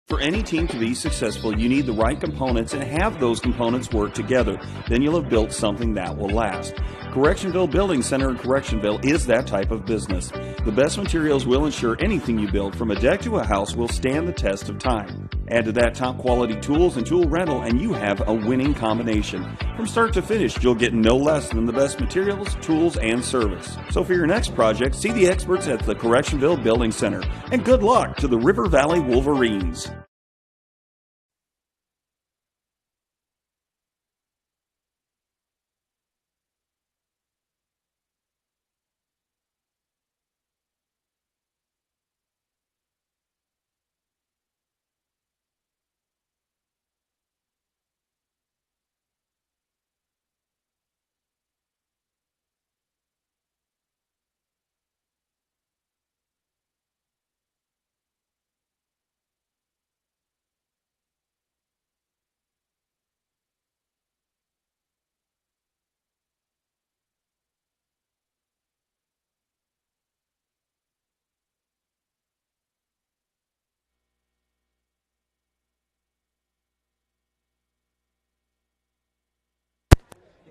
For any team to be successful, you need the right components and have those components work together. Then you'll have built something that will last. Correctionville Building Center in Correctionville is that type of business. The best materials will ensure anything you build, from a deck to a house, will stand the test of time. Add to that top quality tools and tool rental and you have a winning combination. From start to finish, you'll get no less than the best materials, tools, and service. So for your next project, see the experts at the Correctionville Building Center. And good luck to the River Valley Wolverines.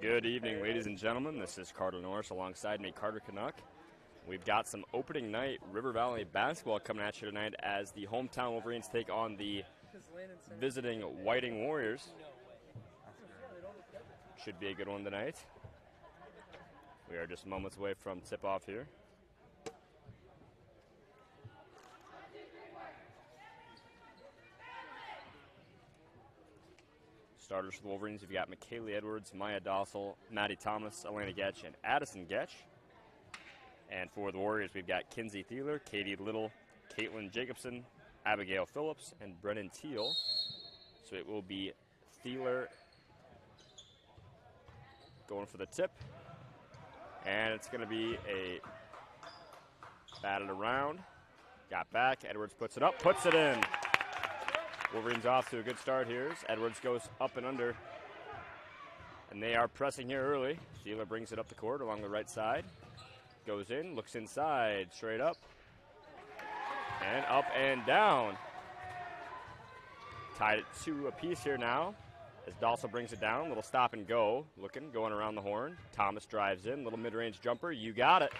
Good evening, ladies and gentlemen. This is Carter Norris alongside me, Carter Canuck. We've got some opening night River Valley basketball coming at you tonight as the hometown Wolverines take on the visiting Whiting Warriors. Should be a good one tonight. We are just moments away from tip-off here. Starters for the Wolverines, you've got McKaylee Edwards, Maya Dossel, Maddie Thomas, Elena Getch, and Addison Getch. And for the Warriors, we've got Kinsey Thieler, Katie Little, Caitlin Jacobson, Abigail Phillips, and Brennan Teal. So it will be Thieler going for the tip. And it's going to be a batted around. Got back, Edwards puts it up, puts it in. Wolverines off to a good start here. Edwards goes up and under. And they are pressing here early. Thieler brings it up the court along the right side. Goes in, looks inside, straight up. And up and down. Tied it 2 apiece here now. As Dalsa brings it down, little stop and go. Going around the horn. Thomas drives in, little mid-range jumper. You got it.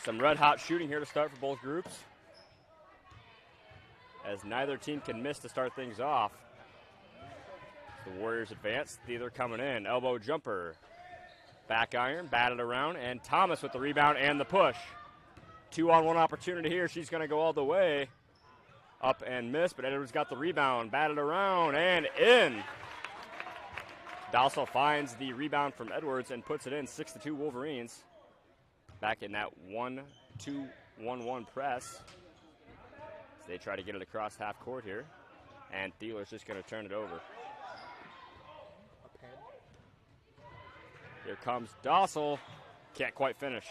Some red-hot shooting here to start for both groups, as neither team can miss to start things off. The Warriors advance. Thieler coming in. Elbow jumper. Back iron. Batted around. And Thomas with the rebound and the push. 2-on-1 opportunity here. She's going to go all the way. Up and miss, but Edwards got the rebound. Batted around and in. Dalsell finds the rebound from Edwards and puts it in. 6-2 Wolverines. Back in that 1-2-1-1 press. They try to get it across half court here, and Thieler's just going to turn it over. Here comes Dossel. Can't quite finish.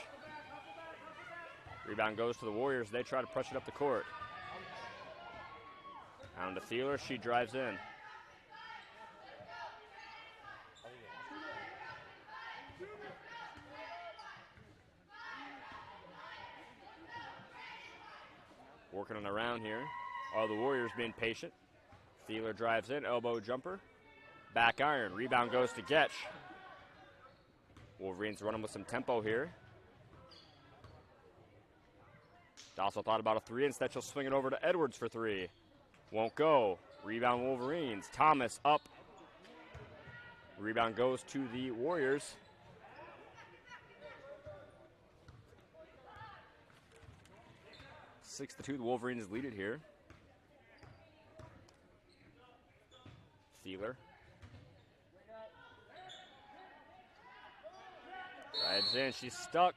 Rebound goes to the Warriors. They try to push it up the court. Down to Thieler. She drives in. Working on around here. All the Warriors being patient. Thieler drives in, elbow jumper. Back iron, rebound goes to Getch. Wolverines running with some tempo here. Dossel thought about a 3, instead she'll swing it over to Edwards for 3. Won't go. Rebound Wolverines. Thomas up. Rebound goes to the Warriors. Six to 2, the Wolverines lead it here. Thieler. Drives in, she's stuck.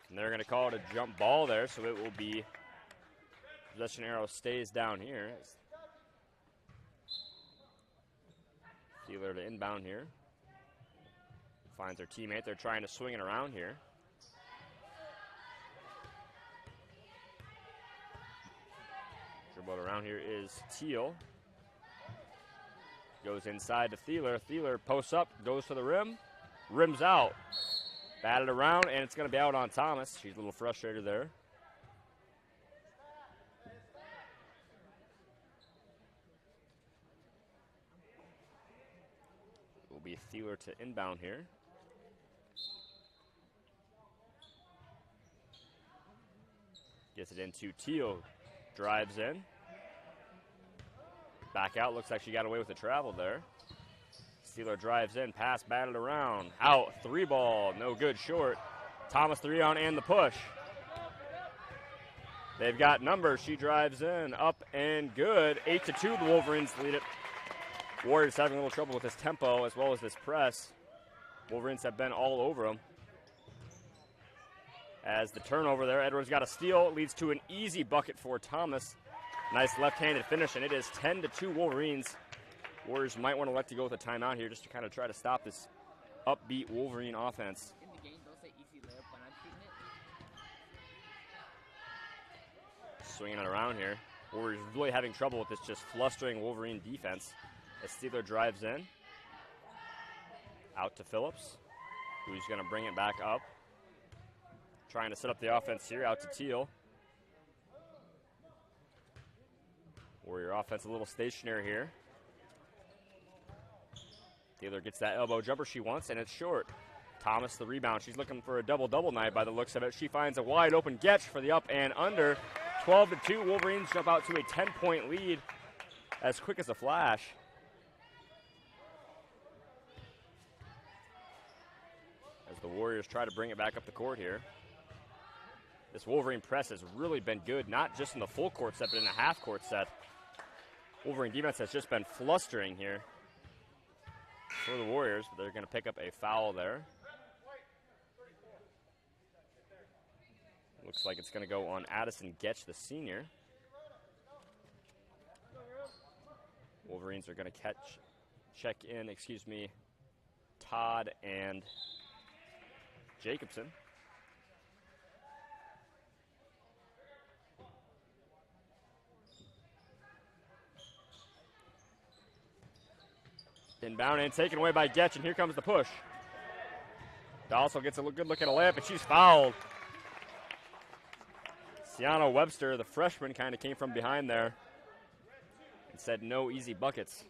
And they're going to call it a jump ball there, so it will be, possession arrow stays down here. Thieler to inbound here. Finds her teammate, they're trying to swing it around here. Dribble around here is Teal. Goes inside to Thieler. Thieler posts up, goes to the rim, rims out. Batted around, and it's going to be out on Thomas. She's a little frustrated there. be Thieler to inbound here. Gets it into Teal. Drives in. Back out. Looks like she got away with the travel there. Steeler drives in. Pass batted around. Out. 3 ball. No good. Short. Thomas the rebound and the push. They've got numbers. She drives in. Up and good. 8-2. The Wolverines lead it. Warriors having a little trouble with this tempo as well as this press. Wolverines have been all over them. As the turnover there, Edwards got a steal. Leads to an easy bucket for Thomas. Nice left-handed finish, and it is 10-2 Wolverines. Warriors might want to let you go with a timeout here just to kind of try to stop this upbeat Wolverine offense. In the game, don't say easy layup when I'm shooting it. Swinging it around here. Warriors really having trouble with this just flustering Wolverine defense. As Steeler drives in. Out to Phillips, who's going to bring it back up. Trying to set up the offense here, out to Teal. Warrior offense a little stationary here. Taylor gets that elbow jumper she wants, and it's short. Thomas the rebound. She's looking for a double-double night by the looks of it. She finds a wide-open Getch for the up and under. 12-2, Wolverines jump out to a 10-point lead as quick as a flash. As the Warriors try to bring it back up the court here. This Wolverine press has really been good, not just in the full court set, but in the half court set. Wolverine defense has just been flustering here for the Warriors, but they're going to pick up a foul there. Looks like it's going to go on Addison Getch, the senior. Wolverines are going to check in, Todd and Jacobson. Inbound and taken away by Getch, and here comes the push. Dossel gets a good look at a layup, and she's fouled. Sienna Webster, the freshman, kind of came from behind there and said no easy buckets.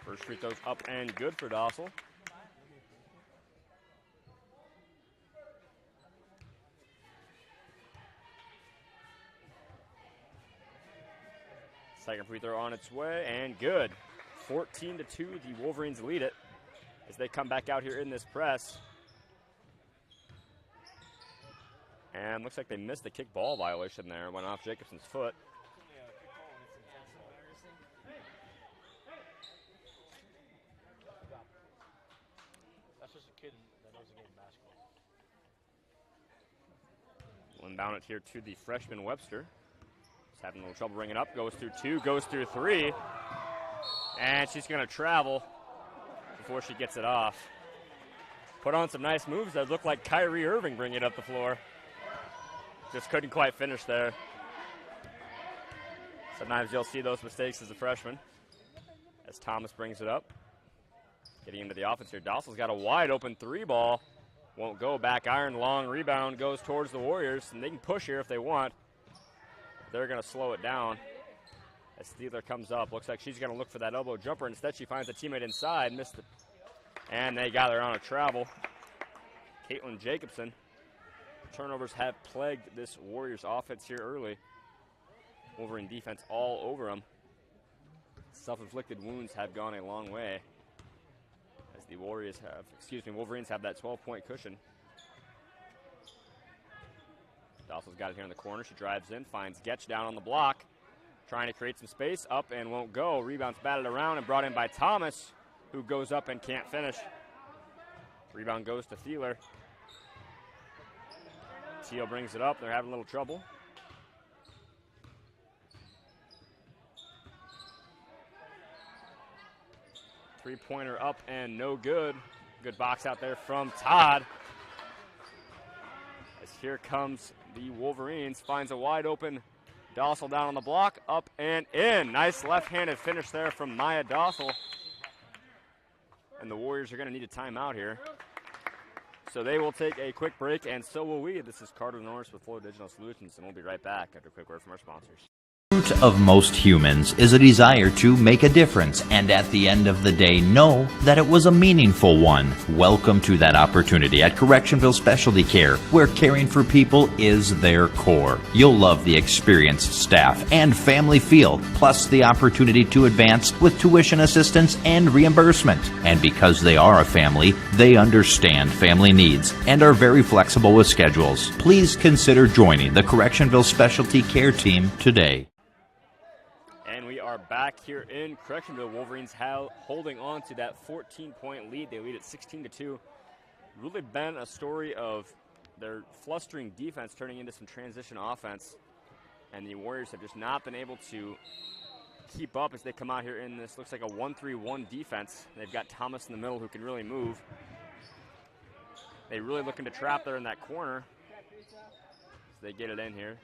First free throws up and good for Dossel. Second free throw on its way, and good. 14-2, the Wolverines lead it as they come back out here in this press. And looks like they missed the kick ball violation there. Went off Jacobson's foot. That's just a kid that knows the game of basketball. We'll inbound it here to the freshman Webster. Having a little trouble bringing it up. Goes through 2, goes through 3. And she's going to travel before she gets it off. Put on some nice moves that look like Kyrie Irving bringing it up the floor. Just couldn't quite finish there. Sometimes you'll see those mistakes as a freshman. As Thomas brings it up. Getting into the offense here. Dossel's got a wide open 3 ball. Won't go. Back iron, long rebound goes towards the Warriors. And they can push here if they want. They're going to slow it down as Steeler comes up. Looks like she's going to look for that elbow jumper. Instead, she finds a teammate inside. Missed it. And they got her on a travel. Caitlin Jacobson. Turnovers have plagued this Warriors offense here early. Wolverine defense all over them. Self-inflicted wounds have gone a long way as the Wolverines have that 12-point cushion. Dossel's got it here in the corner. She drives in, finds Getch down on the block. Trying to create some space, up and won't go. Rebound's batted around and brought in by Thomas, who goes up and can't finish. Rebound goes to Thieler. Teal brings it up. They're having a little trouble. Three-pointer up and no good. Good box out there from Todd. As here comes the Wolverines. Finds a wide open Dossel down on the block. Up and in. Nice left-handed finish there from Maya Dossel. And the Warriors are going to need a timeout here. So they will take a quick break, and so will we. This is Carter Norris with Flow Digital Solutions, and we'll be right back after a quick word from our sponsors. The root of most humans is a desire to make a difference, and at the end of the day, know that it was a meaningful one. Welcome to that opportunity at Correctionville Specialty Care, where caring for people is their core. You'll love the experienced staff and family feel, plus the opportunity to advance with tuition assistance and reimbursement. And because they are a family, they understand family needs and are very flexible with schedules. Please consider joining the Correctionville Specialty Care team today. And we are back here in Correctionville. Wolverines holding on to that 14-point lead. They lead at 16-2. Really been a story of their flustering defense turning into some transition offense. And the Warriors have just not been able to keep up as they come out here in this. Looks like a 1-3-1 defense. They've got Thomas in the middle who can really move. They're really looking to trap there in that corner. So they get it in here.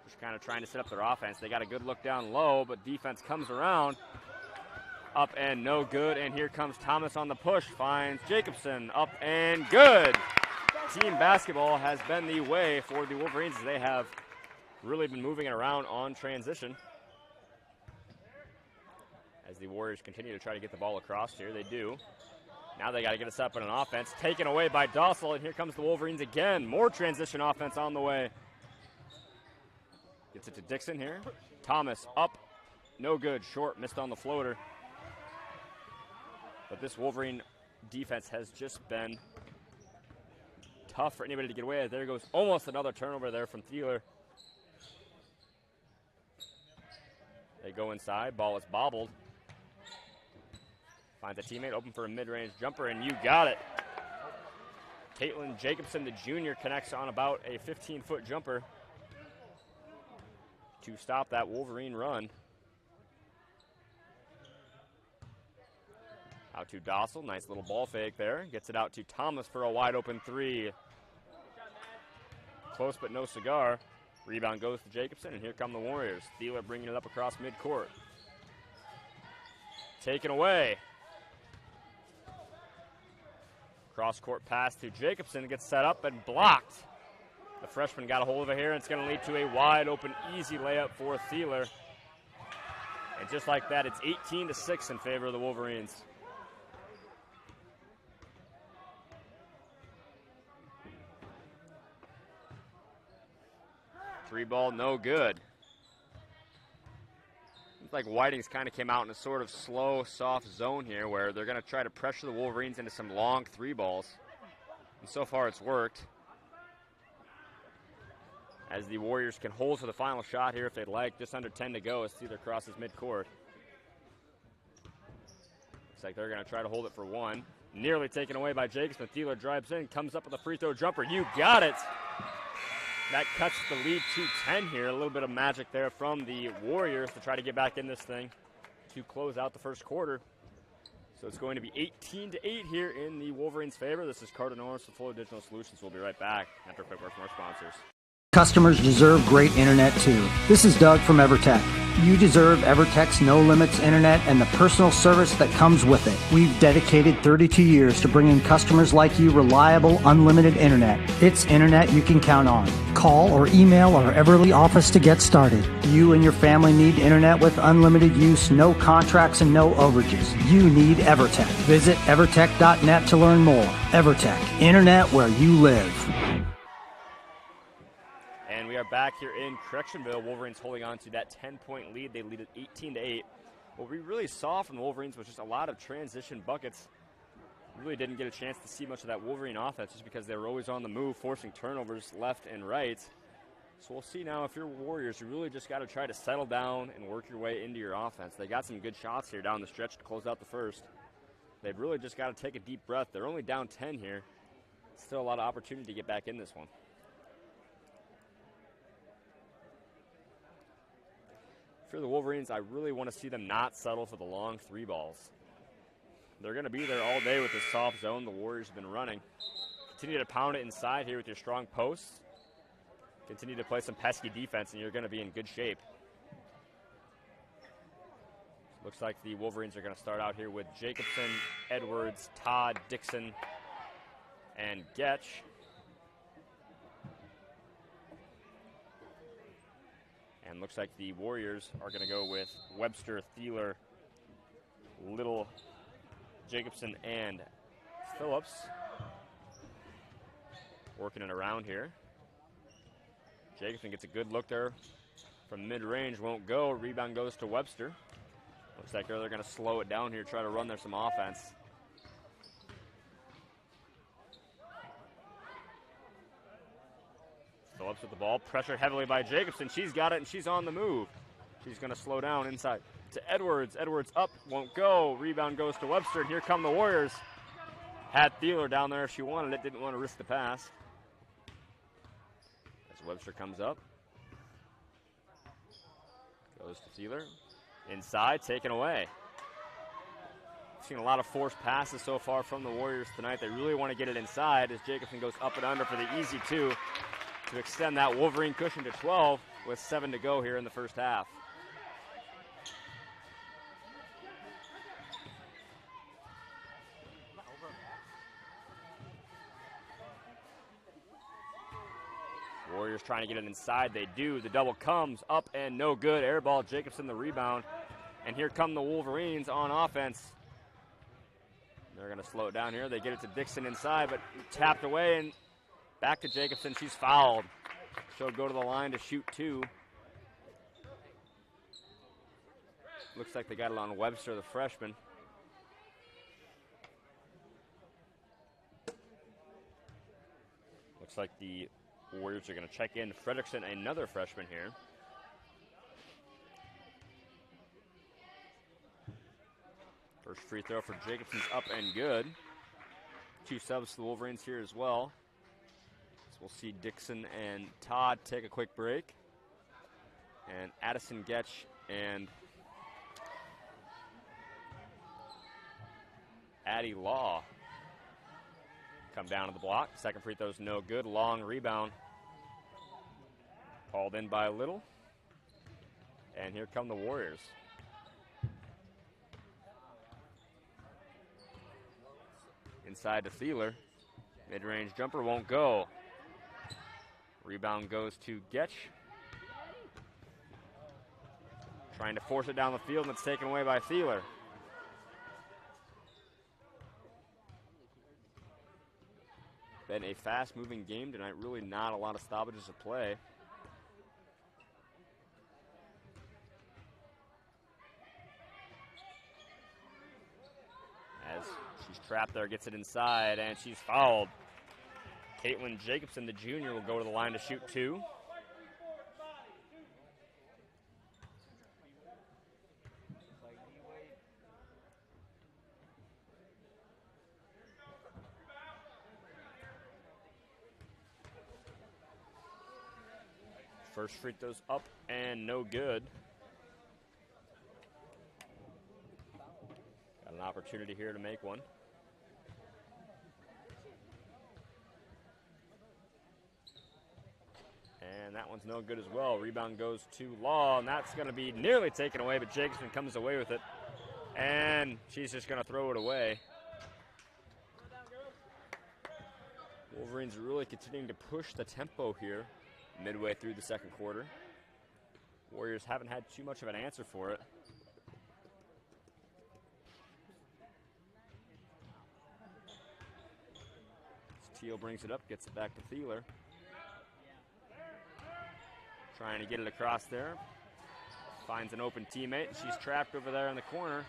Just kind of trying to set up their offense. They got a good look down low, but defense comes around. Up and no good, and here comes Thomas on the push. Finds Jacobson, up and good. Team basketball has been the way for the Wolverines as they have really been moving it around on transition. As the Warriors continue to try to get the ball across here, they do. Now they got to get us up in an offense. Taken away by Dossel, and here comes the Wolverines again. More transition offense on the way. Gets it to Dixon here. Thomas up. No good. Short. Missed on the floater. But this Wolverine defense has just been tough for anybody to get away. There goes almost another turnover there from Thieler. They go inside. Ball is bobbled. Finds a teammate open for a mid-range jumper, and you got it. Caitlin Jacobson, the junior, connects on about a 15-foot jumper to stop that Wolverine run. Out to Dossel, nice little ball fake there. Gets it out to Thomas for a wide open three. Close but no cigar. Rebound goes to Jacobson, and here come the Warriors. Thieler bringing it up across midcourt. Taken away. Cross-court pass to Jacobson, gets set up and blocked. The freshman got a hold of it here, and it's going to lead to a wide-open, easy layup for Thieler. And just like that, it's 18-6 in favor of the Wolverines. Three ball, no good. Looks like Whiting's kind of came out in a sort of slow, soft zone here where they're going to try to pressure the Wolverines into some long three balls. And so far it's worked. As the Warriors can hold for the final shot here if they'd like. Just under 10 to go as Thieler crosses midcourt. Looks like they're going to try to hold it for one. Nearly taken away by Jacobson. Thieler drives in, comes up with a free throw jumper. You got it! That cuts the lead to 10 here. A little bit of magic there from the Warriors to try to get back in this thing to close out the first quarter. So it's going to be 18-8 here in the Wolverines' favor. This is Carter Norris with Flow Digital Solutions. We'll be right back after a quick word from our sponsors. Customers deserve great internet too. This is Doug from EverTech. You deserve EverTech's no limits internet and the personal service that comes with it. We've dedicated 32 years to bringing customers like you reliable, unlimited internet. It's internet you can count on. Call or email our Everly office to get started. You and your family need internet with unlimited use, no contracts, and no overages. You need EverTech. Visit evertech.net to learn more. EverTech, internet where you live. We are back here in Correctionville. Wolverines holding on to that 10-point lead. They lead at 18-8. What we really saw from the Wolverines was just a lot of transition buckets. Really didn't get a chance to see much of that Wolverine offense just because they were always on the move, forcing turnovers left and right. So we'll see now if you're Warriors, you really just got to try to settle down and work your way into your offense. They got some good shots here down the stretch to close out the first. They've really just got to take a deep breath. They're only down 10 here. Still a lot of opportunity to get back in this one. For the Wolverines, I really want to see them not settle for the long three balls. They're going to be there all day with this soft zone the Warriors have been running. Continue to pound it inside here with your strong posts. Continue to play some pesky defense, and you're going to be in good shape. Looks like the Wolverines are going to start out here with Jacobson, Edwards, Todd, Dixon, and Getch. And looks like the Warriors are going to go with Webster, Thieler, Little, Jacobson, and Phillips. Working it around here. Jacobson gets a good look there from mid-range, won't go. Rebound goes to Webster. Looks like they're going to slow it down here, try to run there some offense. Phillips with the ball, pressured heavily by Jacobson. She's got it, and she's on the move. She's going to slow down inside to Edwards. Edwards up, won't go. Rebound goes to Webster, and here come the Warriors. Had Thieler down there if she wanted it, didn't want to risk the pass. As Webster comes up. Goes to Thieler. Inside, taken away. Seen a lot of forced passes so far from the Warriors tonight. They really want to get it inside as Jacobson goes up and under for the easy two to extend that Wolverine cushion to 12 with 7 to go here in the first half. Warriors trying to get it inside. They do. The double comes up and no good. Air ball. Jacobson the rebound. And here come the Wolverines on offense. They're going to slow it down here. They get it to Dixon inside, but tapped away and back to Jacobson. She's fouled. She'll go to the line to shoot 2. Looks like they got it on Webster, the freshman. Looks like the Warriors are going to check in Fredrickson, another freshman here. First free throw for Jacobson's up and good. 2 subs to the Wolverines here as well. So we'll see Dixon and Todd take a quick break. And Addison Getch and Addie Law come down to the block. Second free throw's no good. Long rebound. Called in by Little. And here come the Warriors. Inside to Thieler. Mid-range jumper won't go. Rebound goes to Getch. Trying to force it down the field, and it's taken away by Thieler. Been a fast-moving game tonight. Really not a lot of stoppages of play. As she's trapped there, gets it inside, and she's fouled. Caitlin Jacobson, the junior, will go to the line to shoot 2. First free throw's up and no good. Got an opportunity here to make one. And that one's no good as well. Rebound goes to Law, and that's going to be nearly taken away, but Jacobson comes away with it. And she's just going to throw it away. Wolverines really continuing to push the tempo here midway through the second quarter. Warriors haven't had too much of an answer for it. Teal brings it up, gets it back to Thieler. Trying to get it across there. Finds an open teammate. She's trapped over there in the corner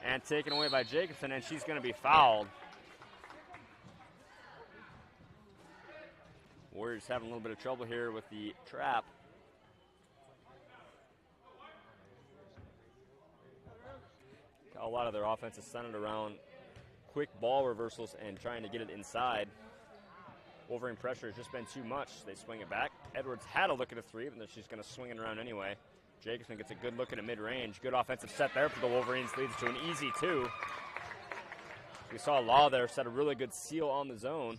and taken away by Jacobson, and she's going to be fouled. Warriors having a little bit of trouble here with the trap. A lot of their offense is centered around quick ball reversals and trying to get it inside. Wolverine pressure has just been too much. They swing it back. Edwards had a look at a 3, but then she's going to swing it around anyway. Jacobson gets a good look at a mid-range. Good offensive set there for the Wolverines. Leads to an easy 2. We saw Law there set a really good seal on the zone.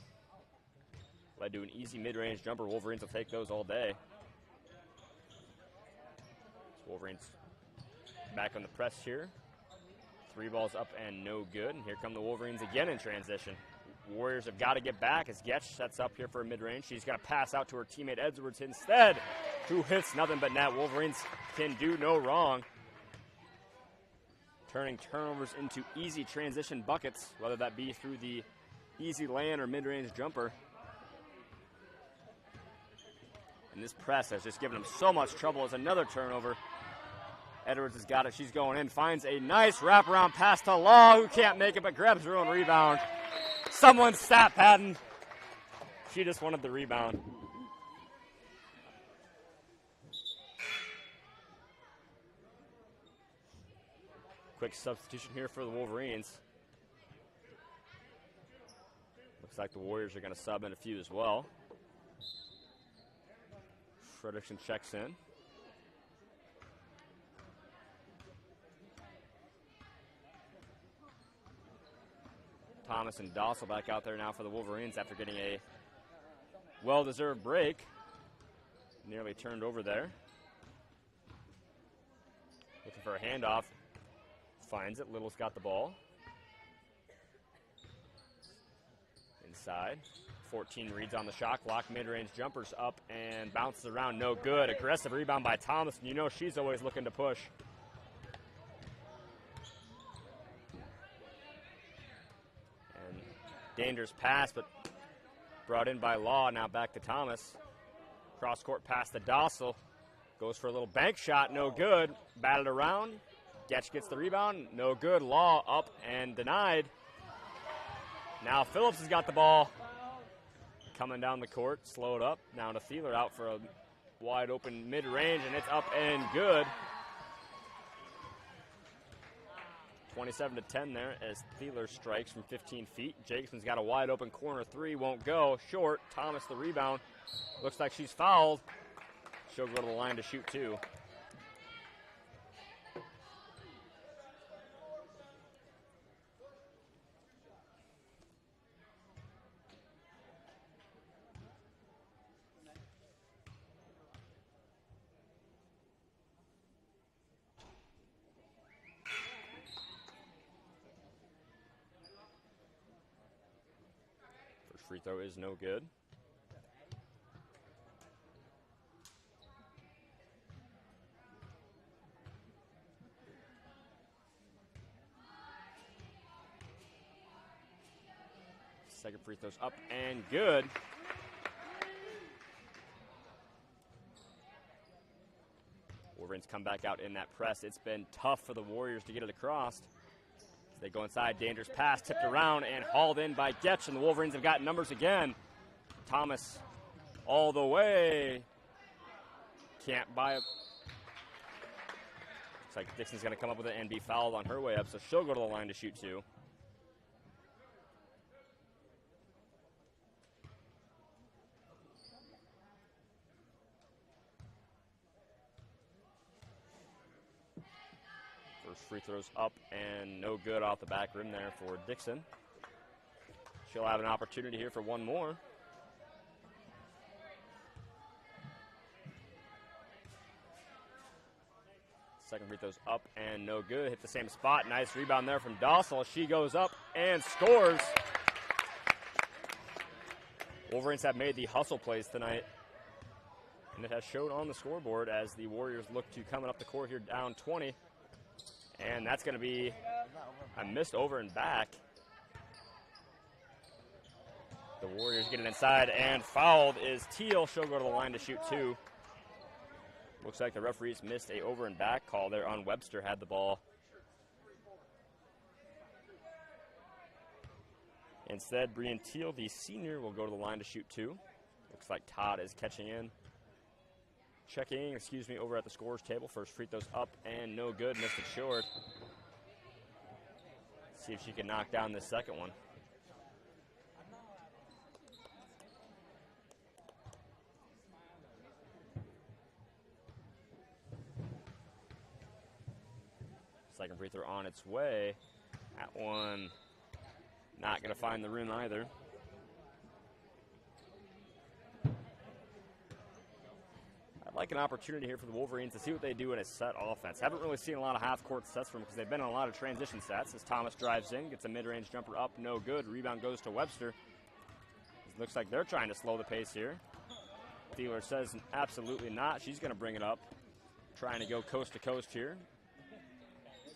Led to an easy mid-range jumper. Wolverines will take those all day. Wolverines back on the press here. 3 balls up and no good. And here come the Wolverines again in transition. Warriors have got to get back as Getch sets up here for a mid-range. She's going to pass out to her teammate Edwards instead, who hits nothing but net. Wolverines can do no wrong. Turning turnovers into easy transition buckets, whether that be through the easy lay-in or mid-range jumper. And this press has just given them so much trouble as another turnover. Edwards has got it. She's going in, finds a nice wraparound pass to Law, who can't make it but grabs her own rebound. Someone's stat padding. She just wanted the rebound. Quick substitution here for the Wolverines. Looks like the Warriors are going to sub in a few as well. Frederickson checks in. Thomas and Dossel back out there now for the Wolverines after getting a well-deserved break. Nearly turned over there. Looking for a handoff. Finds it. Little's got the ball. Inside. 14 reads on the shot clock. Mid-range jumpers up and bounces around. No good. Aggressive rebound by Thomas. And you know she's always looking to push. And dangerous pass, but brought in by Law. Now back to Thomas. Cross-court pass to Dossel. Goes for a little bank shot. No good. Batted around. Getch gets the rebound. No good. Law up and denied. Now Phillips has got the ball. Coming down the court. Slow it up. Now to Thieler out for a wide open mid-range, and it's up and good. 27-10 there as Thieler strikes from 15 feet. Jacobson's got a wide open corner three. Won't go. Short. Thomas the rebound. Looks like she's fouled. She'll go to the line to shoot two. Free throw is no good. Second free throw's up and good. Wolverines come back out in that press. It's been tough for the Warriors to get it across. They go inside, dangerous pass, tipped around and hauled in by Getch, and the Wolverines have got numbers again. Thomas all the way. Can't buy it. Looks like Dixon's going to come up with it and be fouled on her way up, so she'll go to the line to shoot two. Free throws up and no good off the back rim there for Dixon. She'll have an opportunity here for one more. Second free throws up and no good. Hit the same spot. Nice rebound there from Dossel. She goes up and scores. Wolverines have made the hustle plays tonight. And it has showed on the scoreboard as the Warriors look to coming up the court here down 20. And that's going to be a missed over and back. The Warriors get it inside, and fouled is Teal. She'll go to the line to shoot two. Looks like the referees missed a over and back call there on Webster, had the ball. Instead, Brian Teal, the senior, will go to the line to shoot two. Looks like Todd is checking over at the scorer's table. First free throw's up and no good. Missed it short. See if she can knock down this second one. Second free throw on its way. That one not going to find the rim either. like an opportunity here for the Wolverines to see what they do in a set offense. Haven't really seen a lot of half-court sets from them because they've been in a lot of transition sets. As Thomas drives in, gets a mid-range jumper up, no good. Rebound goes to Webster. It looks like they're trying to slow the pace here. Thieler says absolutely not. She's going to bring it up, trying to go coast to coast here.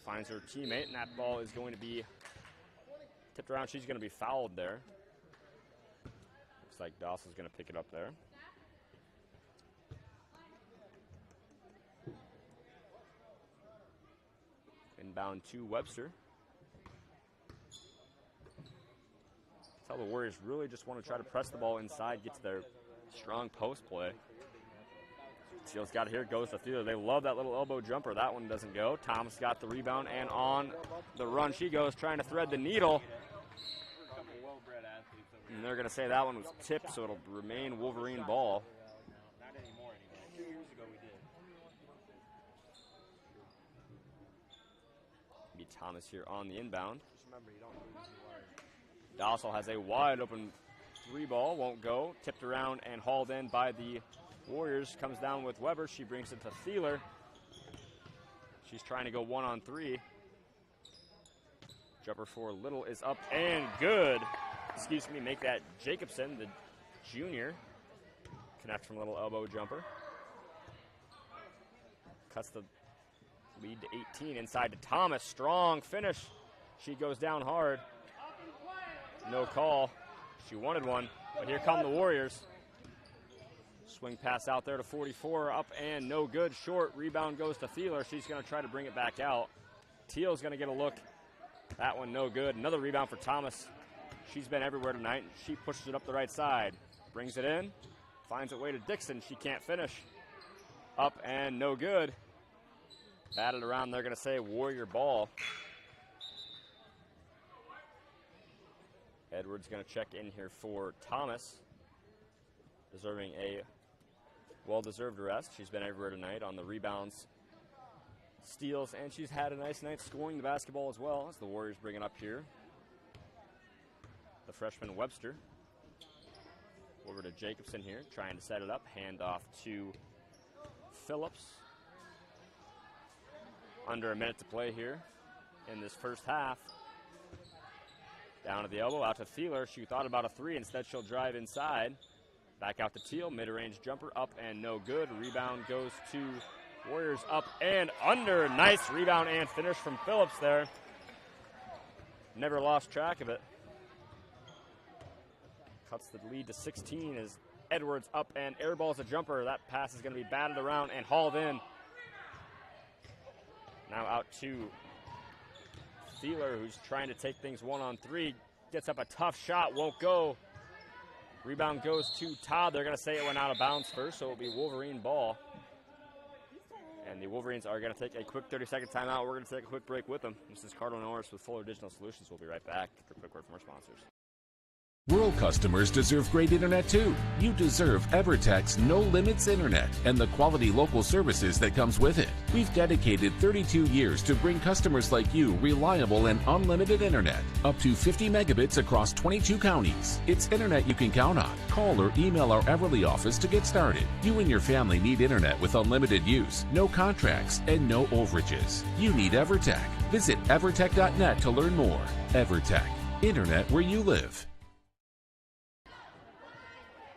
Finds her teammate, and that ball is going to be tipped around. She's going to be fouled there. Looks like Dawson's going to pick it up there. Inbound to Webster. That's how the Warriors really just want to try to press the ball inside, get to their strong post play. Teal's got it here, goes to Thieler. They love that little elbow jumper. That one doesn't go. Thomas got the rebound, and on the run she goes, trying to thread the needle. And they're going to say that one was tipped, so it'll remain Wolverine ball. Not anymore. 2 years ago we did. Be Thomas here on the inbound. Just remember, you don't lose your wire. Dossel has a wide open three ball, won't go. Tipped around and hauled in by the Warriors. Comes down with Weber. She brings it to Thieler. She's trying to go 1-on-3. Jumper for Little is up and good. Excuse me, make that Jacobson, the junior. Connects from a little elbow jumper. Cuts the lead to 18. Inside to Thomas. Strong finish. She goes down hard. No call. She wanted one, but here come the Warriors. Swing pass out there to 44, up and no good. Short rebound goes to Thieler. She's going to try to bring it back out. Teal's going to get a look. That one no good. Another rebound for Thomas. She's been everywhere tonight. She pushes it up the right side. Brings it in. Finds it way to Dixon. She can't finish. Up and no good. Batted around. They're going to say Warrior ball. Edwards going to check in here for Thomas. Deserving a well-deserved rest. She's been everywhere tonight on the rebounds, steals, and she's had a nice night scoring the basketball as well as the Warriors bring it up here. The freshman Webster. Over to Jacobson here, trying to set it up. Handoff to Phillips. Under a minute to play here in this first half. Down at the elbow, out to Thieler. She thought about a three. Instead, she'll drive inside. Back out to Teal. Mid-range jumper up and no good. Rebound goes to Warriors up and under. Nice rebound and finish from Phillips there. Never lost track of it. Cuts the lead to 16 as Edwards up and airballs a jumper. That pass is going to be batted around and hauled in. Now out to Thieler, who's trying to take things 1-on-3. Gets up a tough shot, won't go. Rebound goes to Todd. They're going to say it went out of bounds first, so it'll be Wolverine ball. And the Wolverines are going to take a quick 30-second timeout. We're going to take a quick break with them. This is Cardinal Norris with Fuller Digital Solutions. We'll be right back for a quick word from our sponsors. Rural customers deserve great internet too. You deserve EverTech's No Limits Internet and the quality local services that comes with it. We've dedicated 32 years to bring customers like you reliable and unlimited internet, up to 50 megabits across 22 counties. It's internet you can count on. Call or email our Everly office to get started. You and your family need internet with unlimited use, no contracts, and no overages. You need EverTech. Visit evertech.net to learn more. EverTech, internet where you live.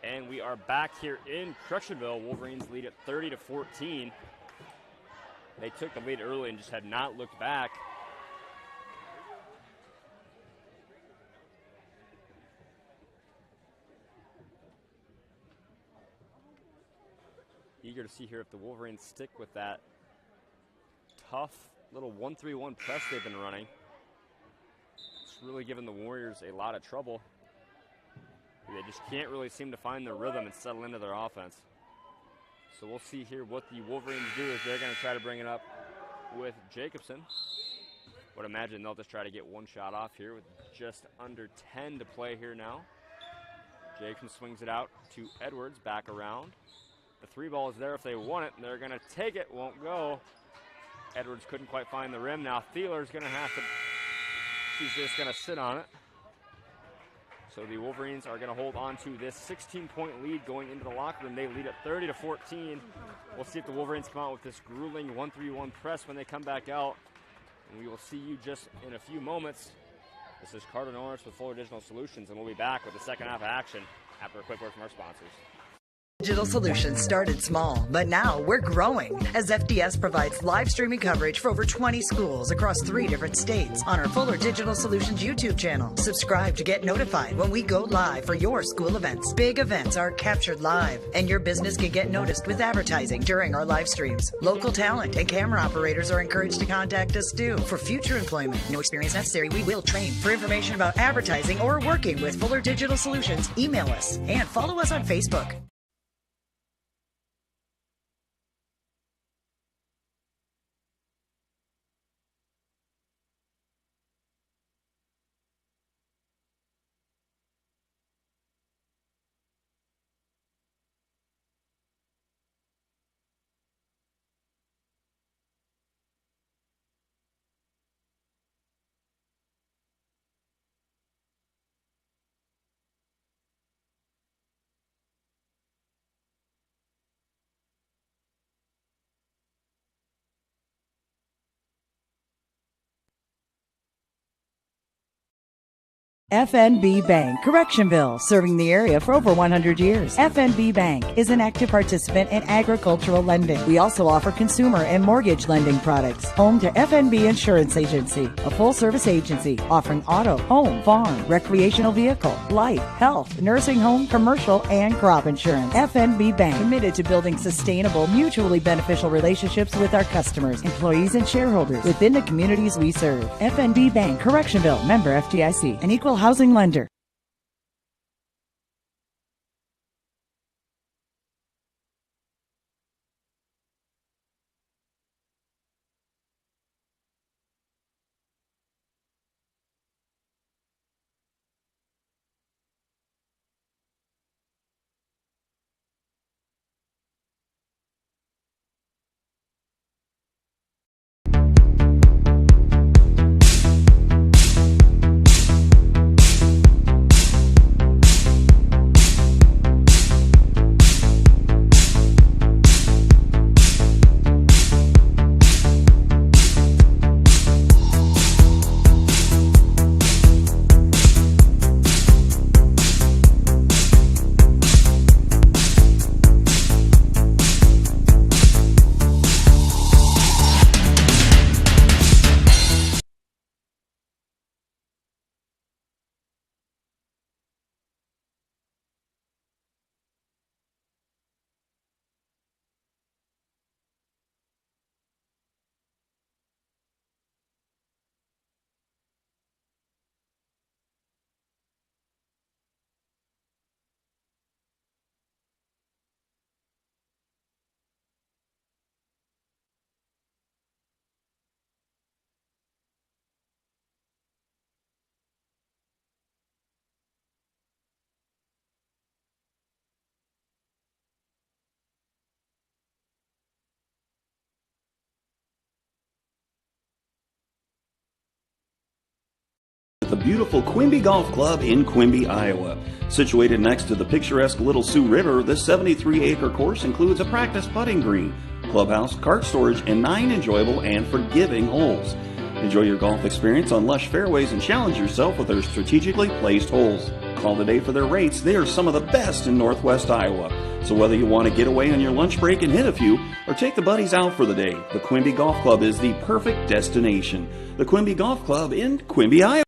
And we are back here in Correctionville. Wolverines lead at 30-14. They took the lead early and just had not looked back. Eager to see here if the Wolverines stick with that tough little 1-3-1 press they've been running. It's really given the Warriors a lot of trouble. They just can't really seem to find their rhythm and settle into their offense. So we'll see here what the Wolverines do as they're going to try to bring it up with Jacobson. Would imagine they'll just try to get one shot off here with just under 10 to play here now. Jacobson swings it out to Edwards, back around. The three ball is there if they want it, and they're going to take it, won't go. Edwards couldn't quite find the rim. Now Thieler's going to have to, she's just going to sit on it. So the Wolverines are going to hold on to this 16-point lead going into the locker room. They lead at 30-14. We'll see if the Wolverines come out with this grueling 1-3-1 press when they come back out. And we will see you just in a few moments. This is Carter Norris with Fuller Digital Solutions, and we'll be back with the second half of action after a quick word from our sponsors. Digital Solutions started small, but now we're growing as FDS provides live streaming coverage for over 20 schools across 3 different states on our Fuller Digital Solutions YouTube channel. Subscribe to get notified when we go live for your school events. Big events are captured live, and your business can get noticed with advertising during our live streams. Local talent and camera operators are encouraged to contact us too for future employment. No experience necessary. We will train. For information about advertising or working with Fuller Digital Solutions, email us and follow us on Facebook. FNB Bank, Correctionville, serving the area for over 100 years. FNB Bank is an active participant in agricultural lending. We also offer consumer and mortgage lending products. Home to FNB Insurance Agency, a full-service agency offering auto, home, farm, recreational vehicle, life, health, nursing home, commercial, and crop insurance. FNB Bank, committed to building sustainable, mutually beneficial relationships with our customers, employees, and shareholders within the communities we serve. FNB Bank, Correctionville, member FDIC, an equal housing lender. The beautiful Quimby Golf Club in Quimby, Iowa. Situated next to the picturesque Little Sioux River, this 73-acre course includes a practice putting green, clubhouse, cart storage, and 9 enjoyable and forgiving holes. Enjoy your golf experience on lush fairways and challenge yourself with their strategically placed holes. Call today for their rates. They are some of the best in Northwest Iowa. So whether you want to get away on your lunch break and hit a few, or take the buddies out for the day, the Quimby Golf Club is the perfect destination. The Quimby Golf Club in Quimby, Iowa.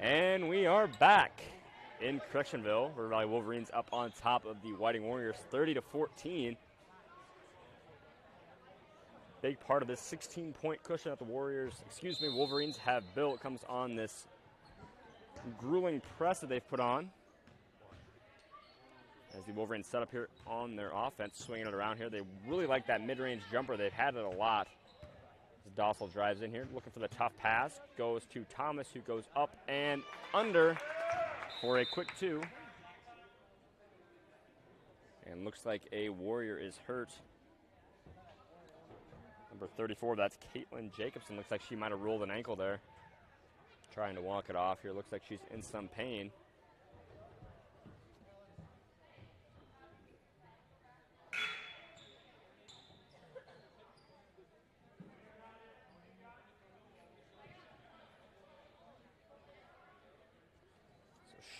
And we are back in Correctionville. River Valley Wolverines up on top of the Whiting Warriors 30-14. Big part of this 16-point cushion that the Wolverines have built comes on this grueling press that they've put on. As the Wolverines set up here on their offense, swinging it around here. They really like that mid-range jumper. They've had it a lot. As Dossel drives in here, looking for the tough pass. Goes to Thomas, who goes up and under for a quick 2. And looks like a Warrior is hurt. Number 34, that's Caitlin Jacobson. Looks like she might have rolled an ankle there. Trying to walk it off here. Looks like she's in some pain.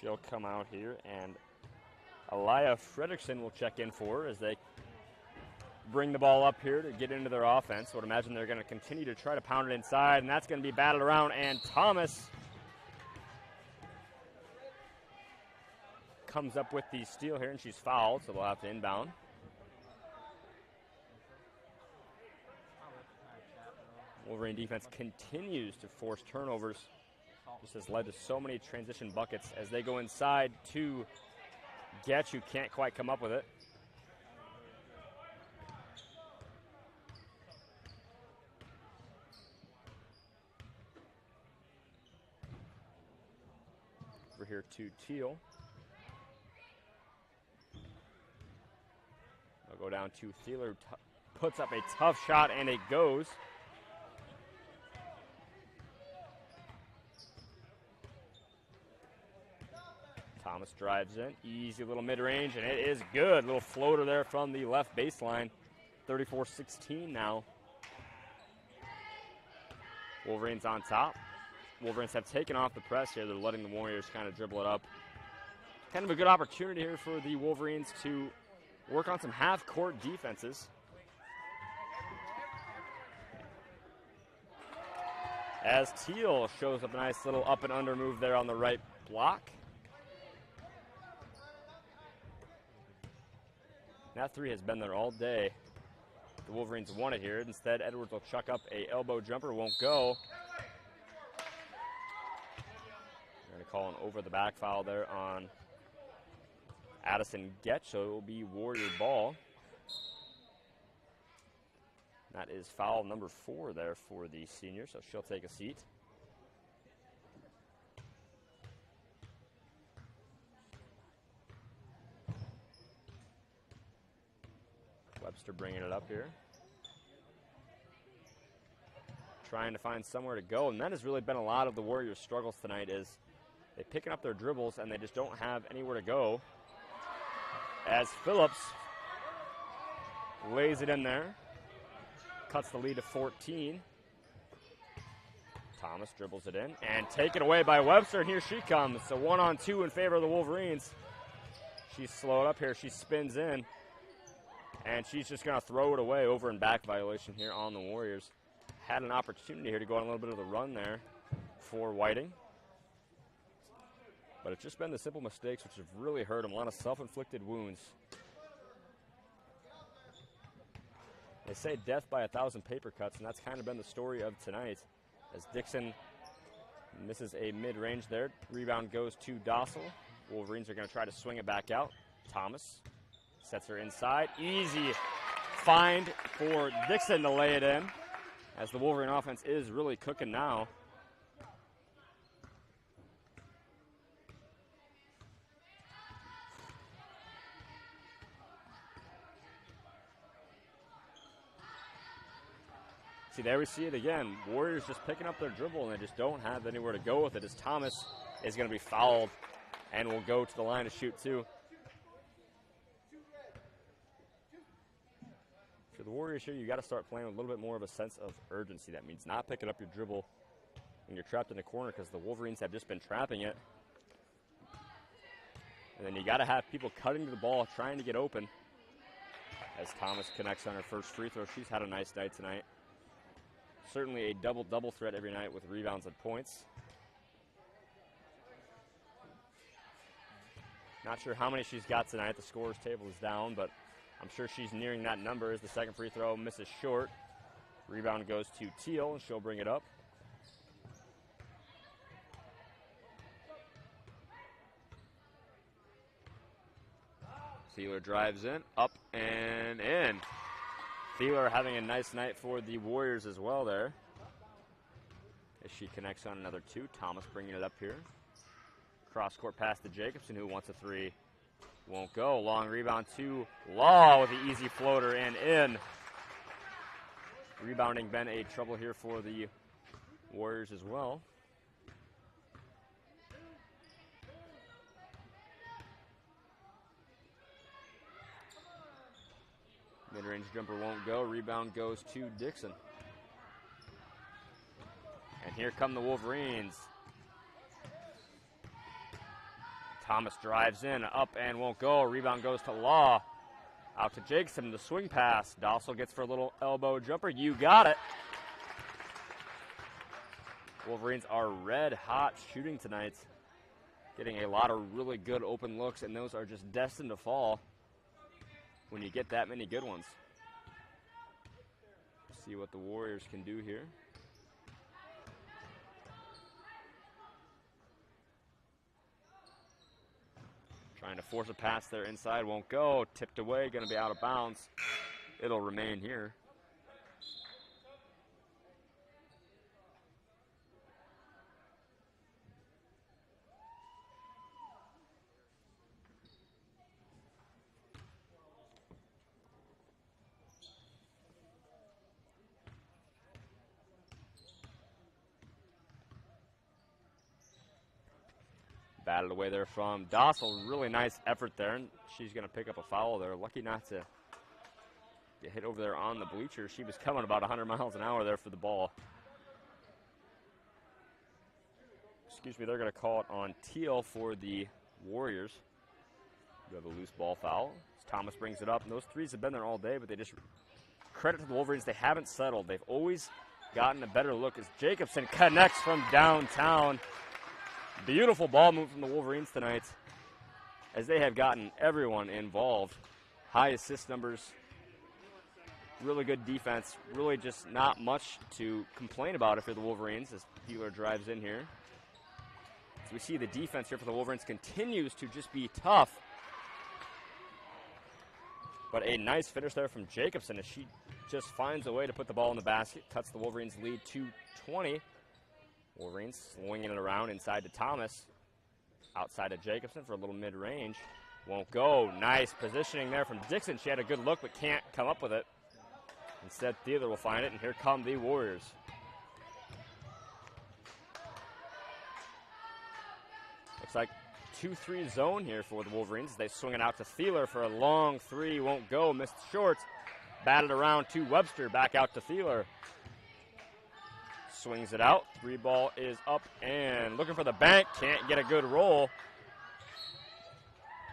She'll come out here, and Aliyah Fredrickson will check in for her as they bring the ball up here to get into their offense. So I would imagine they're going to continue to try to pound it inside, and that's going to be battled around, and Thomas comes up with the steal here, and she's fouled, so they'll have to inbound. Wolverine defense continues to force turnovers. This has led to so many transition buckets as they go inside to Getch, who can't quite come up with it. Over here to Teal. They'll go down to Thieler, who puts up a tough shot, and it goes. Thomas drives in, easy little mid-range, and it is good. Little floater there from the left baseline. 34-16 now. Wolverines on top. Wolverines have taken off the press here. They're letting the Warriors kind of dribble it up. Kind of a good opportunity here for the Wolverines to work on some half-court defenses. As Teal shows up a nice little up and under move there on the right block. That 3 has been there all day. The Wolverines want it here. Instead, Edwards will chuck up a elbow jumper. Won't go. They're going to call an over-the-back foul there on Addison Getch, so it will be Warrior ball. That is foul number 4 there for the senior, so she'll take a seat. Webster bringing it up here. Trying to find somewhere to go, and that has really been a lot of the Warriors' struggles tonight, is they picking up their dribbles and they just don't have anywhere to go. As Phillips lays it in there, cuts the lead to 14. Thomas dribbles it in and taken away by Webster, and here she comes. So 1-on-2 in favor of the Wolverines. She's slowed up here, she spins in. And she's just going to throw it away. Over and back violation here on the Warriors. Had an opportunity here to go on a little bit of the run there for Whiting. But it's just been the simple mistakes which have really hurt them. A lot of self-inflicted wounds. They say death by 1,000 paper cuts, and that's kind of been the story of tonight. As Dixon misses a mid-range there. Rebound goes to Dossel. Wolverines are going to try to swing it back out. Thomas sets her inside. Easy find for Dixon to lay it in, as the Wolverine offense is really cooking now. See, there we see it again. Warriors just picking up their dribble, and they just don't have anywhere to go with it, as Thomas is going to be fouled and will go to the line to shoot 2. For the Warriors here, you got to start playing with a little bit more of a sense of urgency. That means not picking up your dribble when you're trapped in the corner, because the Wolverines have just been trapping it. And then you got to have people cutting to the ball, trying to get open. As Thomas connects on her first free throw, she's had a nice night tonight. Certainly a double-double threat every night with rebounds and points. Not sure how many she's got tonight. The scorer's table is down, but I'm sure she's nearing that number as the second free throw misses short. Rebound goes to Teal, and she'll bring it up. Thieler drives in, up and in. Thieler having a nice night for the Warriors as well there. As she connects on another two. Thomas bringing it up here. Cross-court pass to Jacobson, who wants a three. Won't go. Long rebound to Law with the easy floater and in. Rebounding been a trouble here for the Warriors as well. Mid-range jumper won't go. Rebound goes to Dixon. And here come the Wolverines. Thomas drives in, up and won't go. Rebound goes to Law. Out to Jacobson, the swing pass. Dossel gets for a little elbow jumper. You got it. Wolverines are red hot shooting tonight. Getting a lot of really good open looks, and those are just destined to fall when you get that many good ones. See what the Warriors can do here. Trying to force a pass there inside, won't go. Tipped away, going to be out of bounds. It'll remain here. Batted away there from Dossel. Really nice effort there, and she's going to pick up a foul there. Lucky not to get hit over there on the bleacher. She was coming about 100 miles an hour there for the ball. Excuse me, they're going to call it on Teal for the Warriors. You have a loose ball foul. As Thomas brings it up, and those threes have been there all day, but they just, credit to the Wolverines, they haven't settled. They've always gotten a better look as Jacobson connects from downtown. Beautiful ball move from the Wolverines tonight as they have gotten everyone involved. High assist numbers, really good defense, really just not much to complain about if you're the Wolverines as Thieler drives in here. As we see the defense here for the Wolverines continues to just be tough. But a nice finish there from Jacobson as she just finds a way to put the ball in the basket, cuts the Wolverines lead to 20. Wolverines swinging it around inside to Thomas. Outside to Jacobson for a little mid-range. Won't go. Nice positioning there from Dixon. She had a good look but can't come up with it. Instead, Thieler will find it, and here come the Warriors. Looks like 2-3 zone here for the Wolverines. They swing it out to Thieler for a long three. Won't go. Missed short. Batted around to Webster. Back out to Thieler. Swings it out. Three ball is up and looking for the bank. Can't get a good roll.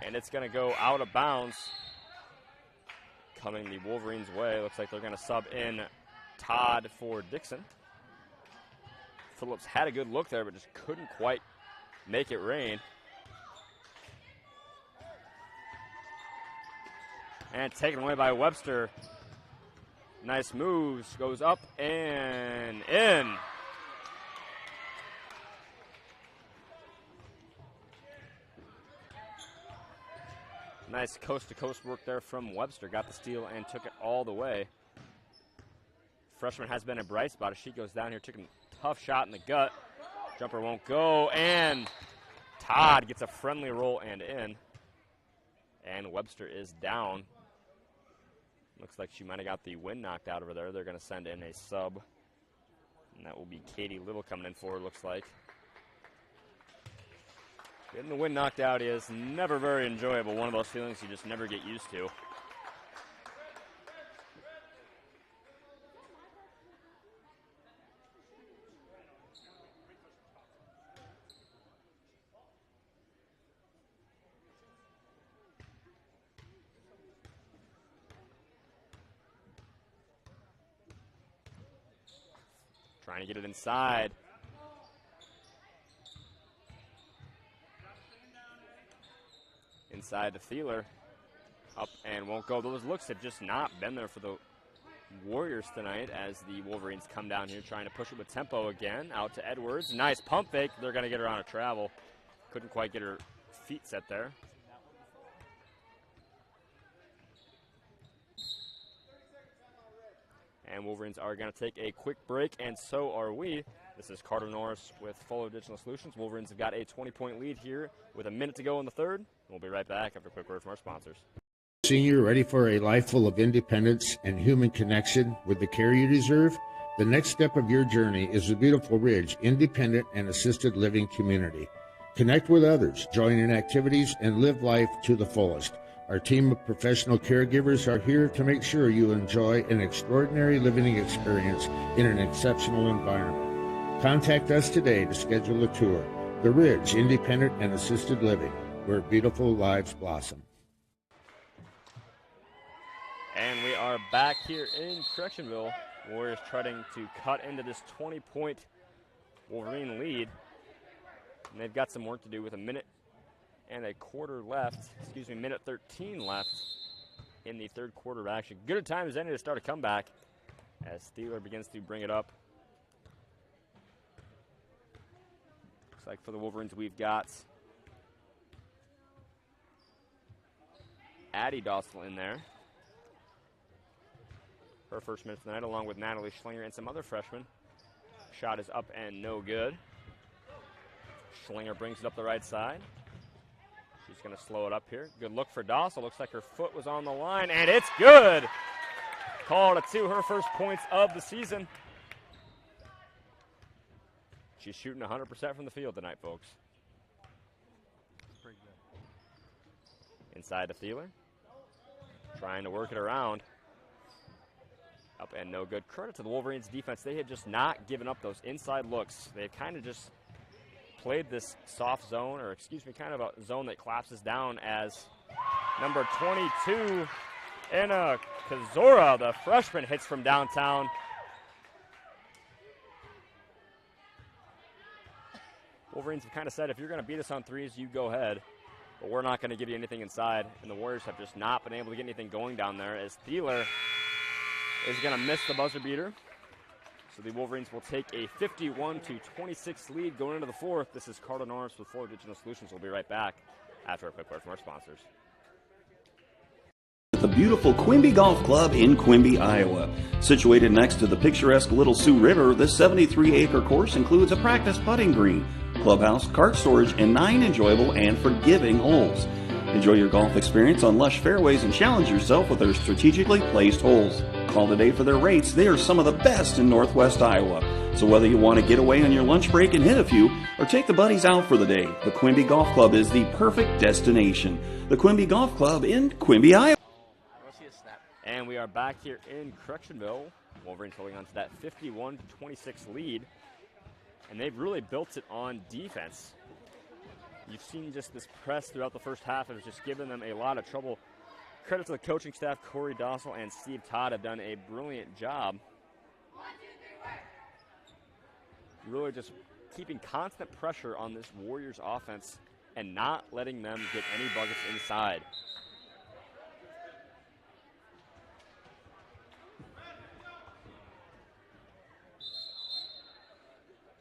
And it's going to go out of bounds. Coming the Wolverines' way. Looks like they're going to sub in Todd for Dixon. Phillips had a good look there, but just couldn't quite make it rain. And taken away by Webster. Nice moves, goes up and in. Nice coast-to-coast work there from Webster. Got the steal and took it all the way. Freshman has been a bright spot as she goes down here, took a tough shot in the gut. Jumper won't go, and Todd gets a friendly roll and in. And Webster is down. Looks like she might have got the wind knocked out of her there. They're going to send in a sub. And that will be Katie Little coming in for her, looks like. Getting the wind knocked out is never very enjoyable. One of those feelings you just never get used to. Trying to get it inside. Inside to Thieler. Up and won't go. Those looks have just not been there for the Warriors tonight as the Wolverines come down here trying to push it with tempo again. Out to Edwards. Nice pump fake. They're going to get her on a travel. Couldn't quite get her feet set there. And Wolverines are going to take a quick break, and so are we. This is Carter Norris with Fuller Digital Solutions. Wolverines have got a 20-point lead here with a minute to go in the third. We'll be right back after a quick word from our sponsors. Senior, ready for a life full of independence and human connection with the care you deserve? The next step of your journey is the Beautiful Ridge Independent and Assisted Living Community. Connect with others, join in activities, and live life to the fullest. Our team of professional caregivers are here to make sure you enjoy an extraordinary living experience in an exceptional environment. Contact us today to schedule a tour. The Ridge Independent and Assisted Living, where beautiful lives blossom. And we are back here in Correctionville. Warriors trying to cut into this 20-point Wolverine lead. And they've got some work to do with a minute and a quarter left. Excuse me, minute 13 left in the third quarter of action. Good a time as any to start a comeback as Thieler begins to bring it up. Looks like for the Wolverines we've got Addie Dossel in there. Her first minute tonight, along with Natalie Schlinger and some other freshmen. Shot is up and no good. Schlinger brings it up the right side. She's going to slow it up here. Good look for Dossel. Looks like her foot was on the line, and it's good. Called it to her first points of the season. She's shooting 100% from the field tonight, folks. Pretty good. Inside to Thieler. Trying to work it around. Up and no good. Credit to the Wolverines defense. They had just not given up those inside looks. They kind of just played this soft zone, or excuse me, kind of a zone that collapses down as number 22, Anna Kazora, the freshman, hits from downtown. Wolverines have kind of said, if you're going to beat us on threes, you go ahead. But we're not going to give you anything inside. And the Warriors have just not been able to get anything going down there as Thieler is going to miss the buzzer beater. So the Wolverines will take a 51-26 lead going into the fourth. This is Carter Norris with Fuller Digital Solutions. We'll be right back after a quick word from our sponsors. The beautiful Quimby Golf Club in Quimby, Iowa. Situated next to the picturesque Little Sioux River, this 73-acre course includes a practice putting green, clubhouse, cart storage, and 9 enjoyable and forgiving holes. Enjoy your golf experience on lush fairways and challenge yourself with their strategically placed holes. Call today for their rates. They are some of the best in Northwest Iowa. So whether you want to get away on your lunch break and hit a few, or take the buddies out for the day, the Quimby Golf Club is the perfect destination. The Quimby Golf Club in Quimby, Iowa. And we are back here in Correctionville. Wolverines holding on to that 51-26 lead. And they've really built it on defense. You've seen just this press throughout the first half has just given them a lot of trouble. Credit to the coaching staff. Corey Dossel and Steve Todd have done a brilliant job. Really just keeping constant pressure on this Warriors offense and not letting them get any buckets inside.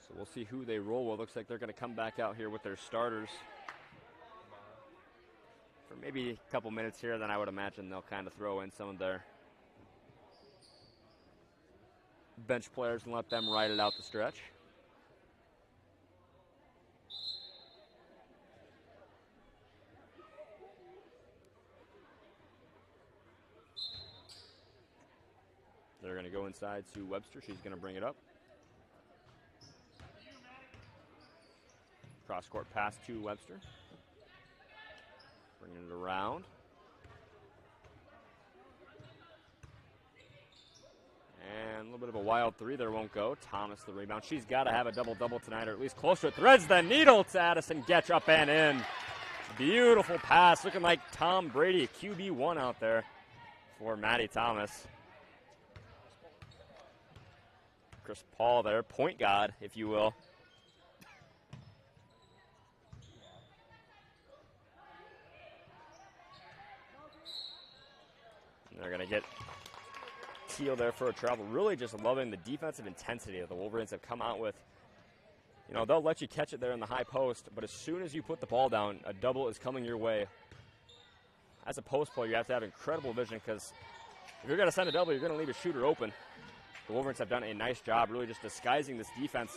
So we'll see who they roll with. Looks like they're going to come back out here with their starters for maybe a couple minutes here. Then I would imagine they'll kind of throw in some of their bench players and let them ride it out the stretch. They're going to go inside to Webster. She's going to bring it up. Cross-court pass to Webster. Bringing it around. And a little bit of a wild three there won't go. Thomas the rebound. She's got to have a double-double tonight, or at least closer. It threads the needle to Addison Getch up and in. Beautiful pass. Looking like Tom Brady, QB1 out there for Maddie Thomas. Chris Paul there, point guard, if you will. They're going to get Teal there for a travel. Really just loving the defensive intensity that the Wolverines have come out with. You know, they'll let you catch it there in the high post, but as soon as you put the ball down, a double is coming your way. As a post player, you have to have incredible vision because if you're going to send a double, you're going to leave a shooter open. The Wolverines have done a nice job really just disguising this defense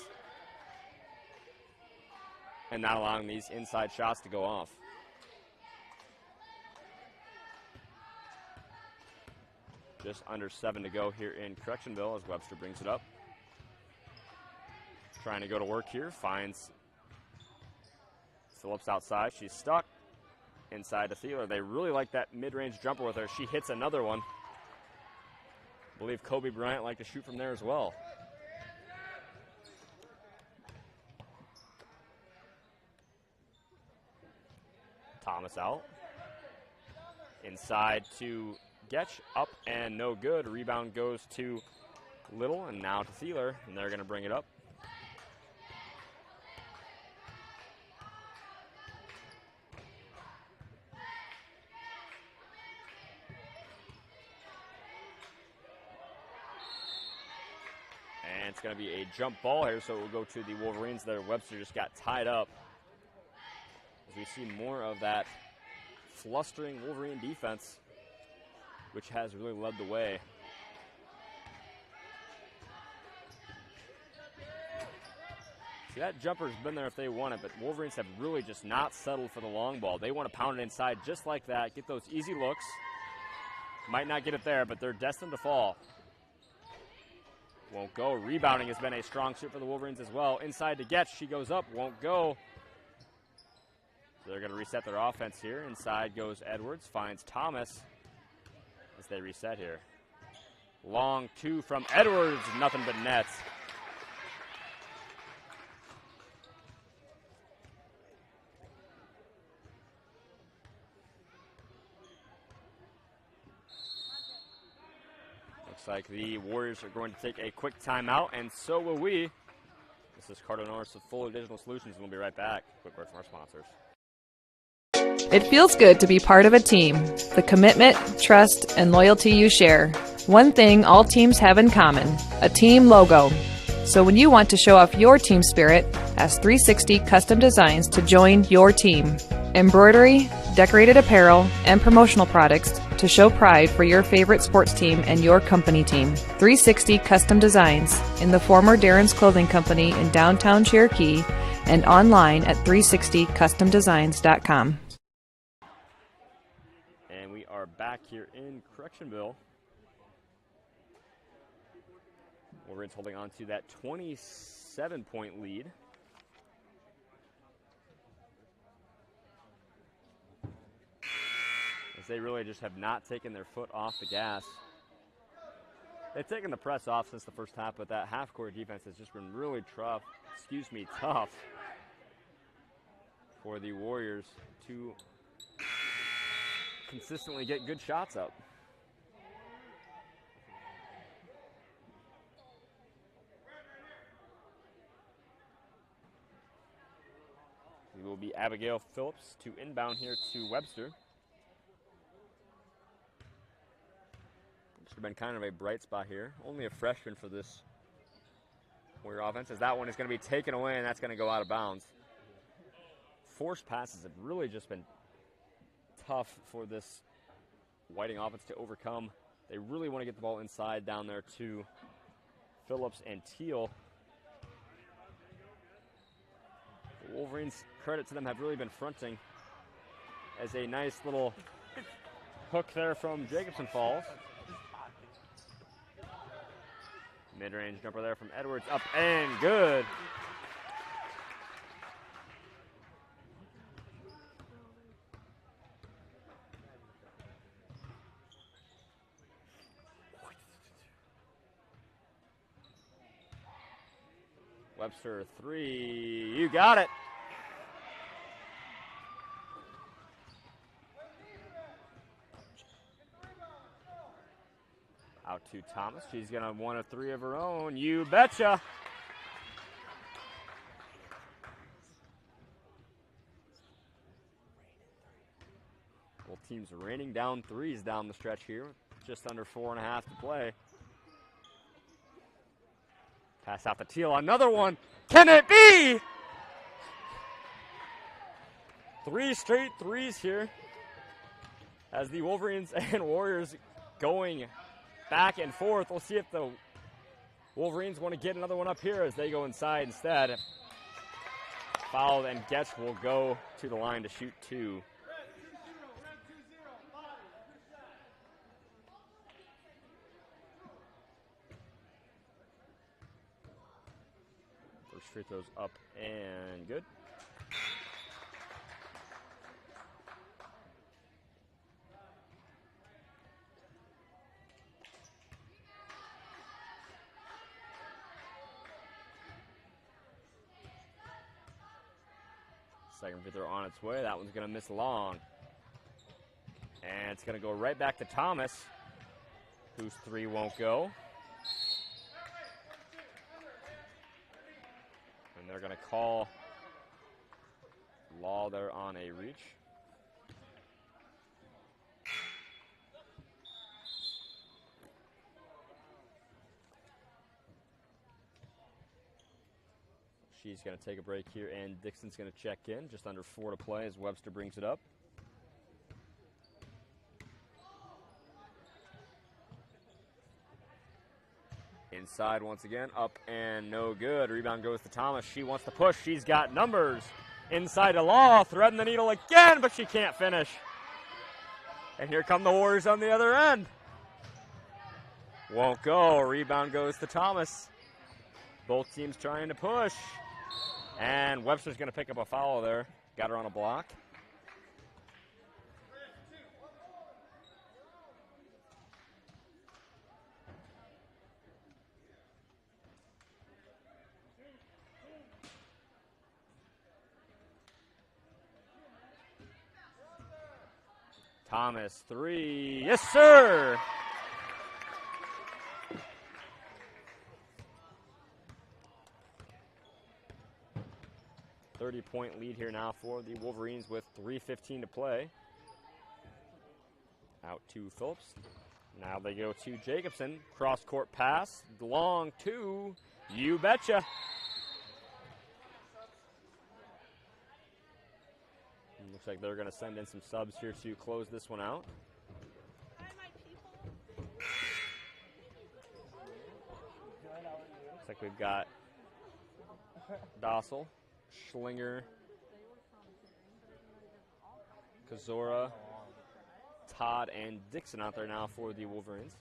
and not allowing these inside shots to go off. Just under 7 to go here in Correctionville as Webster brings it up. Trying to go to work here, finds Phillips outside. She's stuck inside to Thieler. They really like that mid-range jumper with her. She hits another one. I believe Kobe Bryant liked to shoot from there as well. Thomas out. Inside to Getch, up and no good. Rebound goes to Little and now to Thieler, and they're going to bring it up. And it's going to be a jump ball here, so it will go to the Wolverines there. Webster just got tied up. As we see more of that flustering Wolverine defense, which has really led the way. See, that jumper's been there if they want it, but Wolverines have really just not settled for the long ball. They want to pound it inside just like that, get those easy looks. Might not get it there, but they're destined to fall. Won't go. Rebounding has been a strong suit for the Wolverines as well. Inside to Getch, she goes up, won't go. So they're going to reset their offense here. Inside goes Edwards, finds Thomas as they reset here. Long two from Edwards, nothing but nets. Looks like the Warriors are going to take a quick timeout, and so will we. This is Carter Norris of Fuller Digital Solutions, and we'll be right back. Quick word from our sponsors. It feels good to be part of a team. The commitment, trust, and loyalty you share. One thing all teams have in common, a team logo. So when you want to show off your team spirit, ask 360 Custom Designs to join your team. Embroidery, decorated apparel, and promotional products to show pride for your favorite sports team and your company team. 360 Custom Designs in the former Darren's Clothing Company in downtown Cherokee and online at 360customdesigns.com. And we are back here in Correctionville. Wolverines holding on to that 27-point lead. As they really just have not taken their foot off the gas. They've taken the press off since the first half, but that half-court defense has just been really tough for the Warriors to consistently get good shots up. It will be Abigail Phillips to inbound here to Webster. Should have been kind of a bright spot here. Only a freshman for this Warrior offense, as that one is going to be taken away, and that's going to go out of bounds. Forced passes have really just been tough for this Whiting offense to overcome. They really want to get the ball inside down there to Phillips and Teal. The Wolverines, credit to them, have really been fronting as a nice little hook there from Jacobson Falls. Mid-range jumper there from Edwards, up and good. Webster, three, you got it. Out to Thomas. She's going to want a three of her own. You betcha. Both teams raining down threes down the stretch here. Just under 4.5 to play. Pass out to Teal. Another one. Can it be? 3 straight threes here as the Wolverines and Warriors going back and forth. We'll see if the Wolverines want to get another one up here as they go inside instead. Fouled, and Getch will go to the line to shoot 2. First free throw's up and good. Second free throw on its way. That one's going to miss long. And it's going to go right back to Thomas, whose 3 won't go. And they're going to call Law there on a reach. She's going to take a break here, and Dixon's going to check in. Just under 4 to play as Webster brings it up. Inside once again, up and no good. Rebound goes to Thomas. She wants to push. She's got numbers. Inside to Law, threading the needle again, but she can't finish. And here come the Warriors on the other end. Won't go. Rebound goes to Thomas. Both teams trying to push. And Webster's going to pick up a foul there. Got her on a block. Thomas, 3. Yes, sir! .30 lead here now for the Wolverines with 3:15 to play. Out to Phillips. Now they go to Jacobson. Cross-court pass. Long 2. You betcha. Looks like they're going to send in some subs here to close this one out. Looks like we've got Dossel, Schlinger, Kazora, Todd, and Dixon out there now for the Wolverines.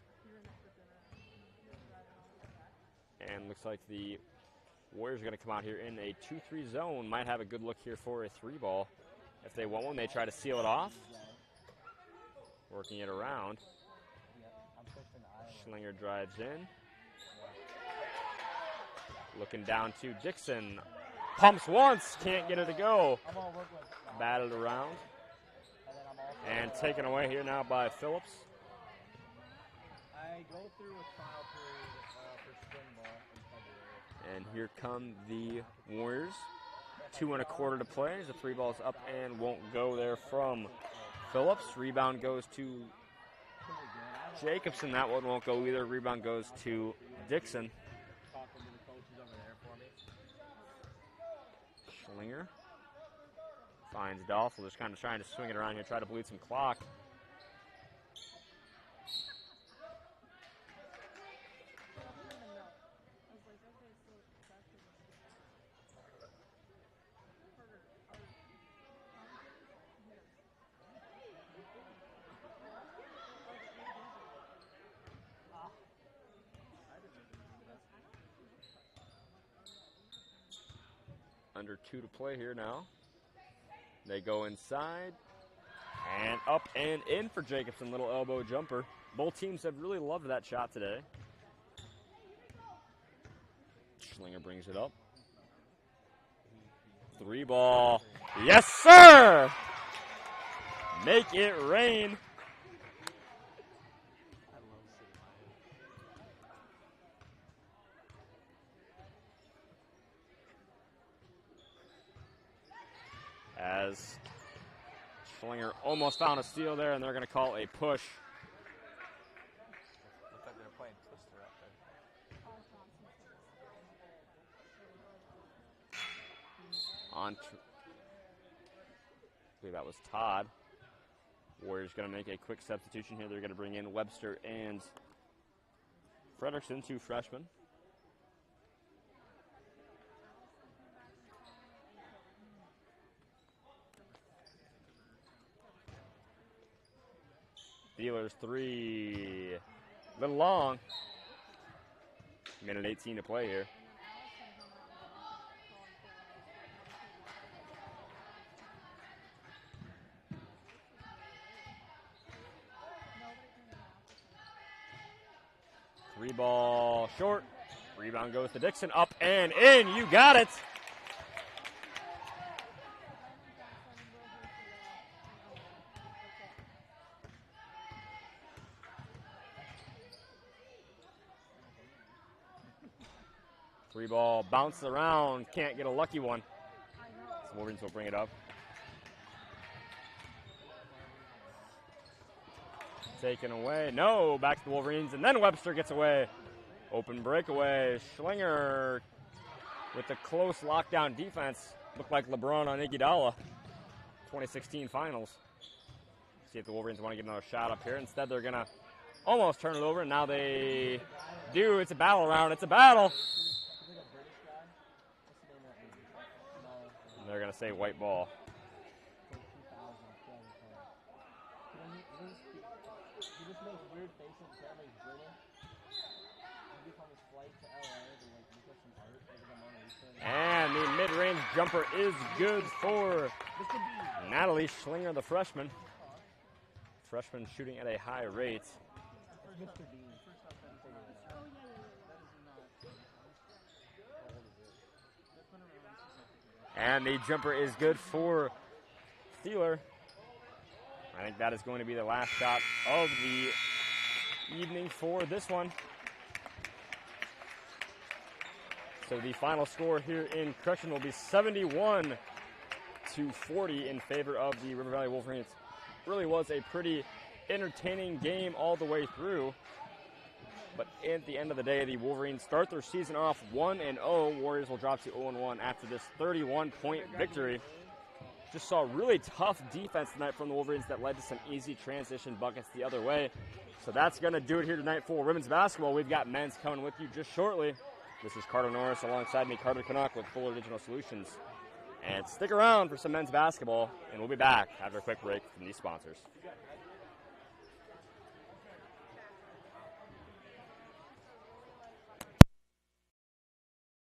And looks like the Warriors are going to come out here in a 2-3 zone. Might have a good look here for a 3-ball. If they want one, they try to seal it off. Working it around. Schlinger drives in. Looking down to Dixon. Pumps once, can't get it to go. Battled around. And taken away here now by Phillips. I go through a trial period for spring ball in February. And here come the Warriors. 2 1/4 to play. The 3 ball's up and won't go there from Phillips. Rebound goes to Jacobson. That one won't go either. Rebound goes to Dixon. Schlinger finds Dossel. Just kind of trying to swing it around here, try to bleed some clock. Under 2 to play here now. They go inside and up and in for Jacobson. Little elbow jumper. Both teams have really loved that shot today. Schlinger brings it up. 3 ball. Yes, sir! Make it rain. As Schlinger almost found a steal there, and they're going to call a push. Looks like they're playing Twister out there. I believe that was Todd. Warriors going to make a quick substitution here. They're going to bring in Webster and Frederickson, 2 freshmen. Steelers 3, a little long. Minute 18 to play here. Three ball short. Rebound goes to Dixon. Up and in. You got it. Three ball bounces around. Can't get a lucky one. So Wolverines will bring it up. Taken away. No, back to the Wolverines, and then Webster gets away. Open breakaway. Schlinger with the close lockdown defense. Looked like LeBron on Iguodala. 2016 finals. See if the Wolverines want to get another shot up here. Instead, they're going to almost turn it over, and now they do. It's a battle round. It's a battle. And they're going to say white ball. And the mid-range jumper is good for Natalie Schlinger, the freshman. Freshman shooting at a high rate. And the jumper is good for Steeler. I think that is going to be the last shot of the evening for this one. So the final score here in Correction will be 71-40 in favor of the River Valley Wolverines. Really was a pretty entertaining game all the way through. But at the end of the day, the Wolverines start their season off 1-0. Warriors will drop to 0-1 after this 31-point victory. Just saw really tough defense tonight from the Wolverines that led to some easy transition buckets the other way. So that's going to do it here tonight for women's basketball. We've got men's coming with you just shortly. This is Carter Norris alongside me, Carter Canuck with Fuller Digital Solutions. And stick around for some men's basketball, and we'll be back after a quick break from these sponsors.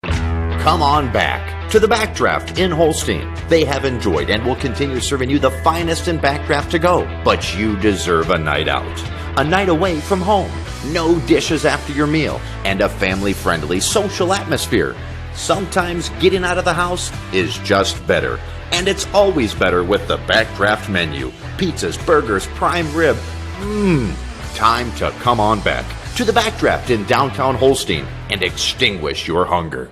Come on back to the Backdraft in Holstein. They have enjoyed and will continue serving you the finest in Backdraft to go. But you deserve a night out, a night away from home, no dishes after your meal, and a family-friendly social atmosphere. Sometimes getting out of the house is just better. And it's always better with the Backdraft menu. Pizzas, burgers, prime rib. Time to come on back to the Backdraft in downtown Holstein and extinguish your hunger.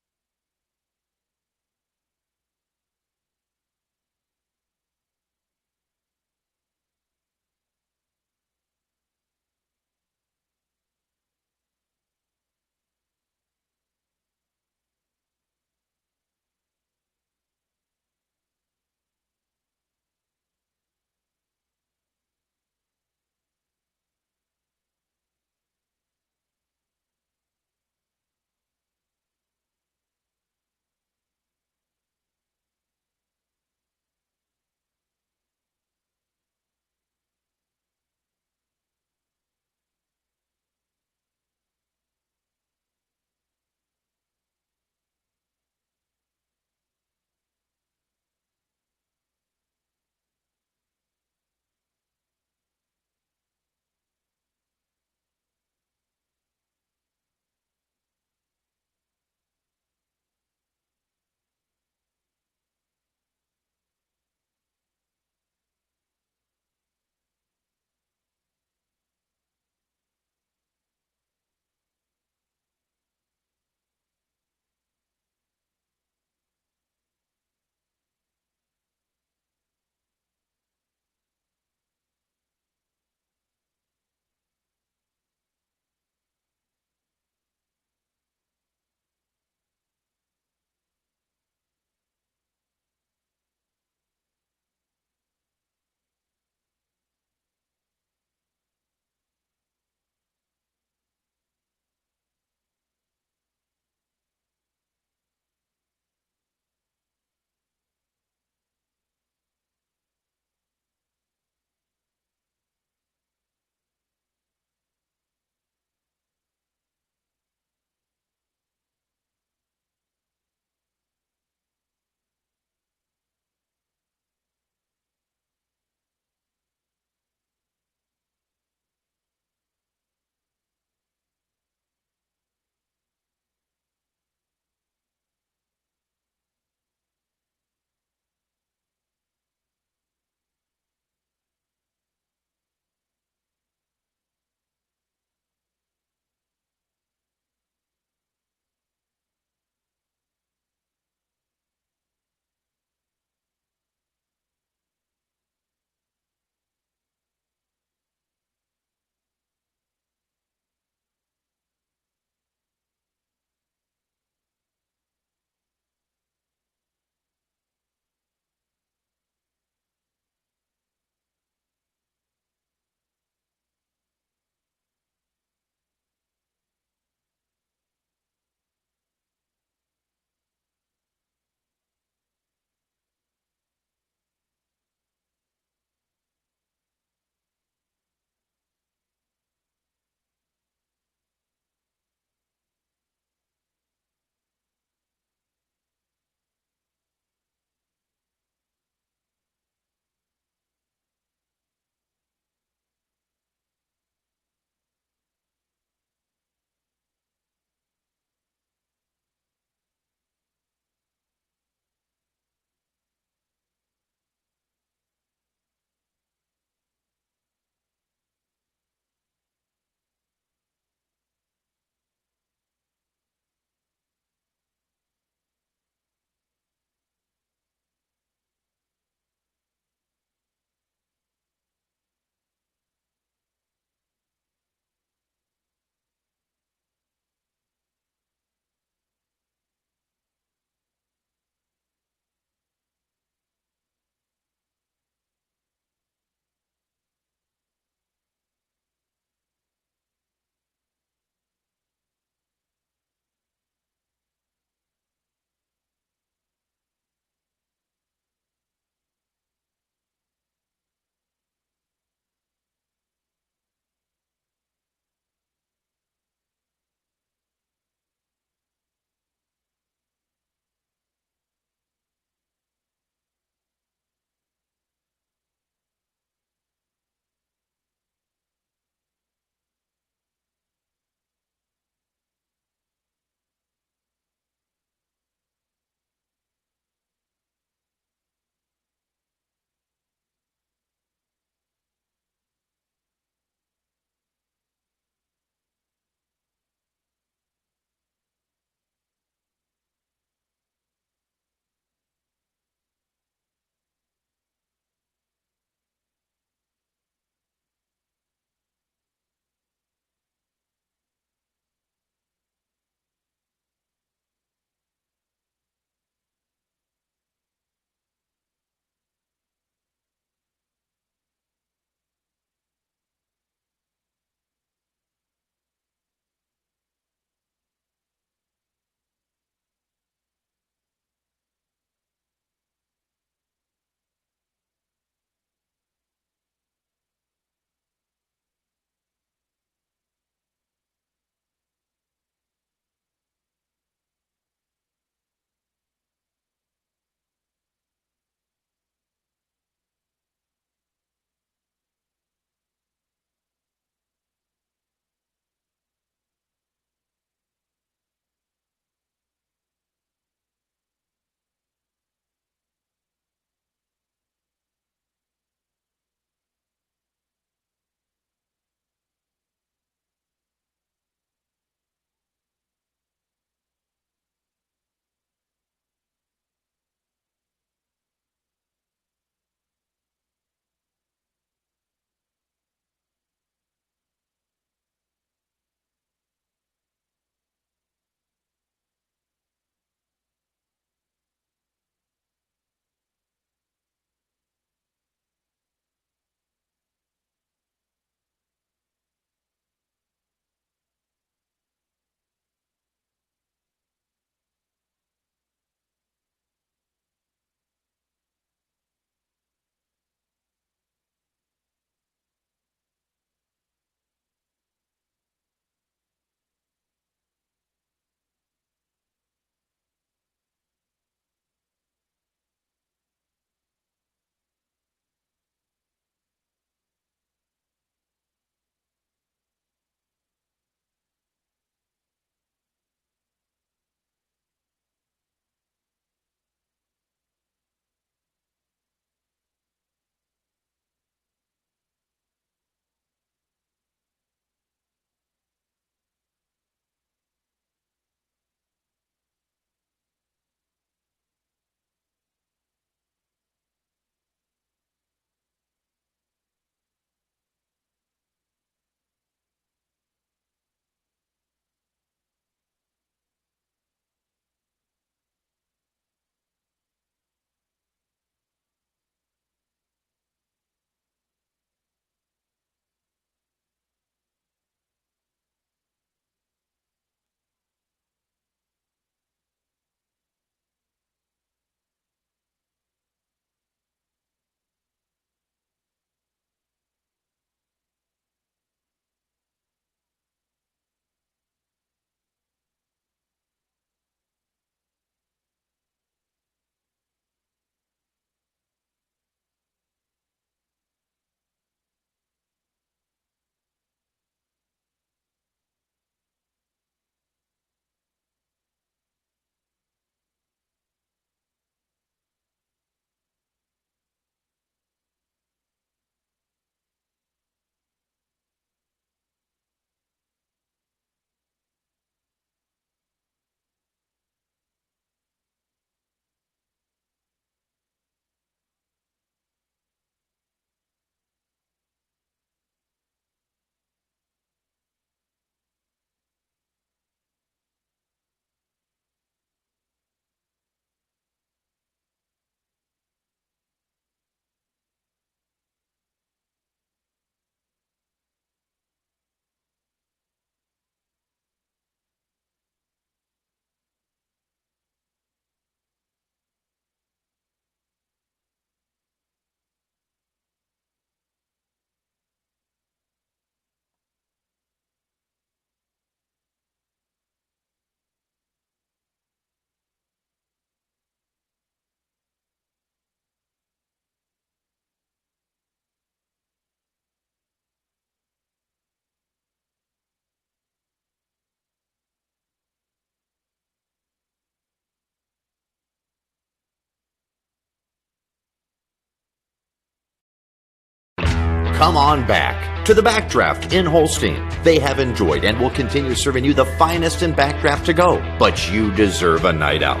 come on back to the Backdraft in Holstein. They have enjoyed and will continue serving you the finest in Backdraft to go. But you deserve a night out,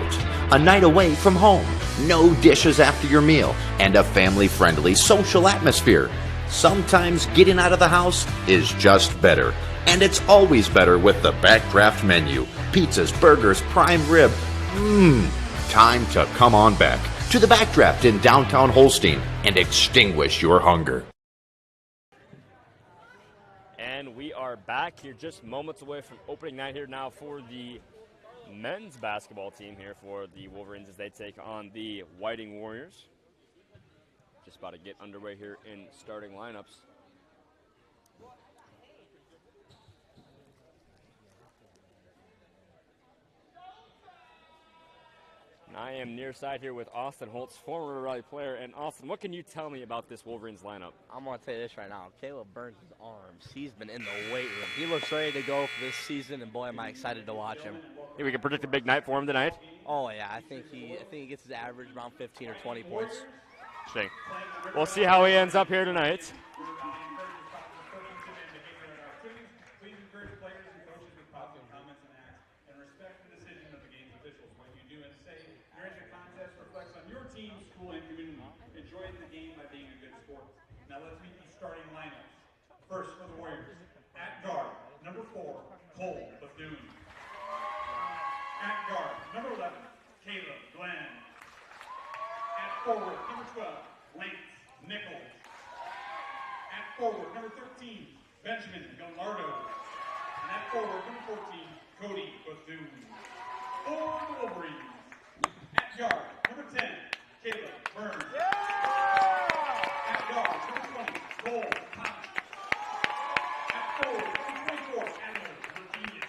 a night away from home, no dishes after your meal, and a family-friendly social atmosphere. Sometimes getting out of the house is just better. And it's always better with the Backdraft menu. Pizzas, burgers, prime rib. Time to come on back to the Backdraft in downtown Holstein and extinguish your hunger. And we are back here just moments away from opening night here now for the men's basketball team here for the Wolverines as they take on the Whiting Warriors. Just about to get underway here in starting lineups. I am near side here with Austin Holtz, former Raleigh player. And Austin, what can you tell me about this Wolverines lineup? I'm going to tell you this right now. Caleb Burns' arms, he's been in the weight room. He looks ready to go for this season, and boy, am I excited to watch him. Think we can predict a big night for him tonight? Oh, yeah. I think he gets his average around 15 or 20 points. Interesting. We'll see how he ends up here tonight. First for the Warriors, at guard, number 4, Cole Bethune. At guard, number 11, Caleb Glenn. At forward, number 12, Lance Nichols. At forward, number 13, Benjamin Gallardo. And at forward, number 14, Cody Bethune. For the Wolverines, at guard, number 10, Caleb Burns. At guard, number 20, Cole Thomas. Forward, number 24, Adler Virginia.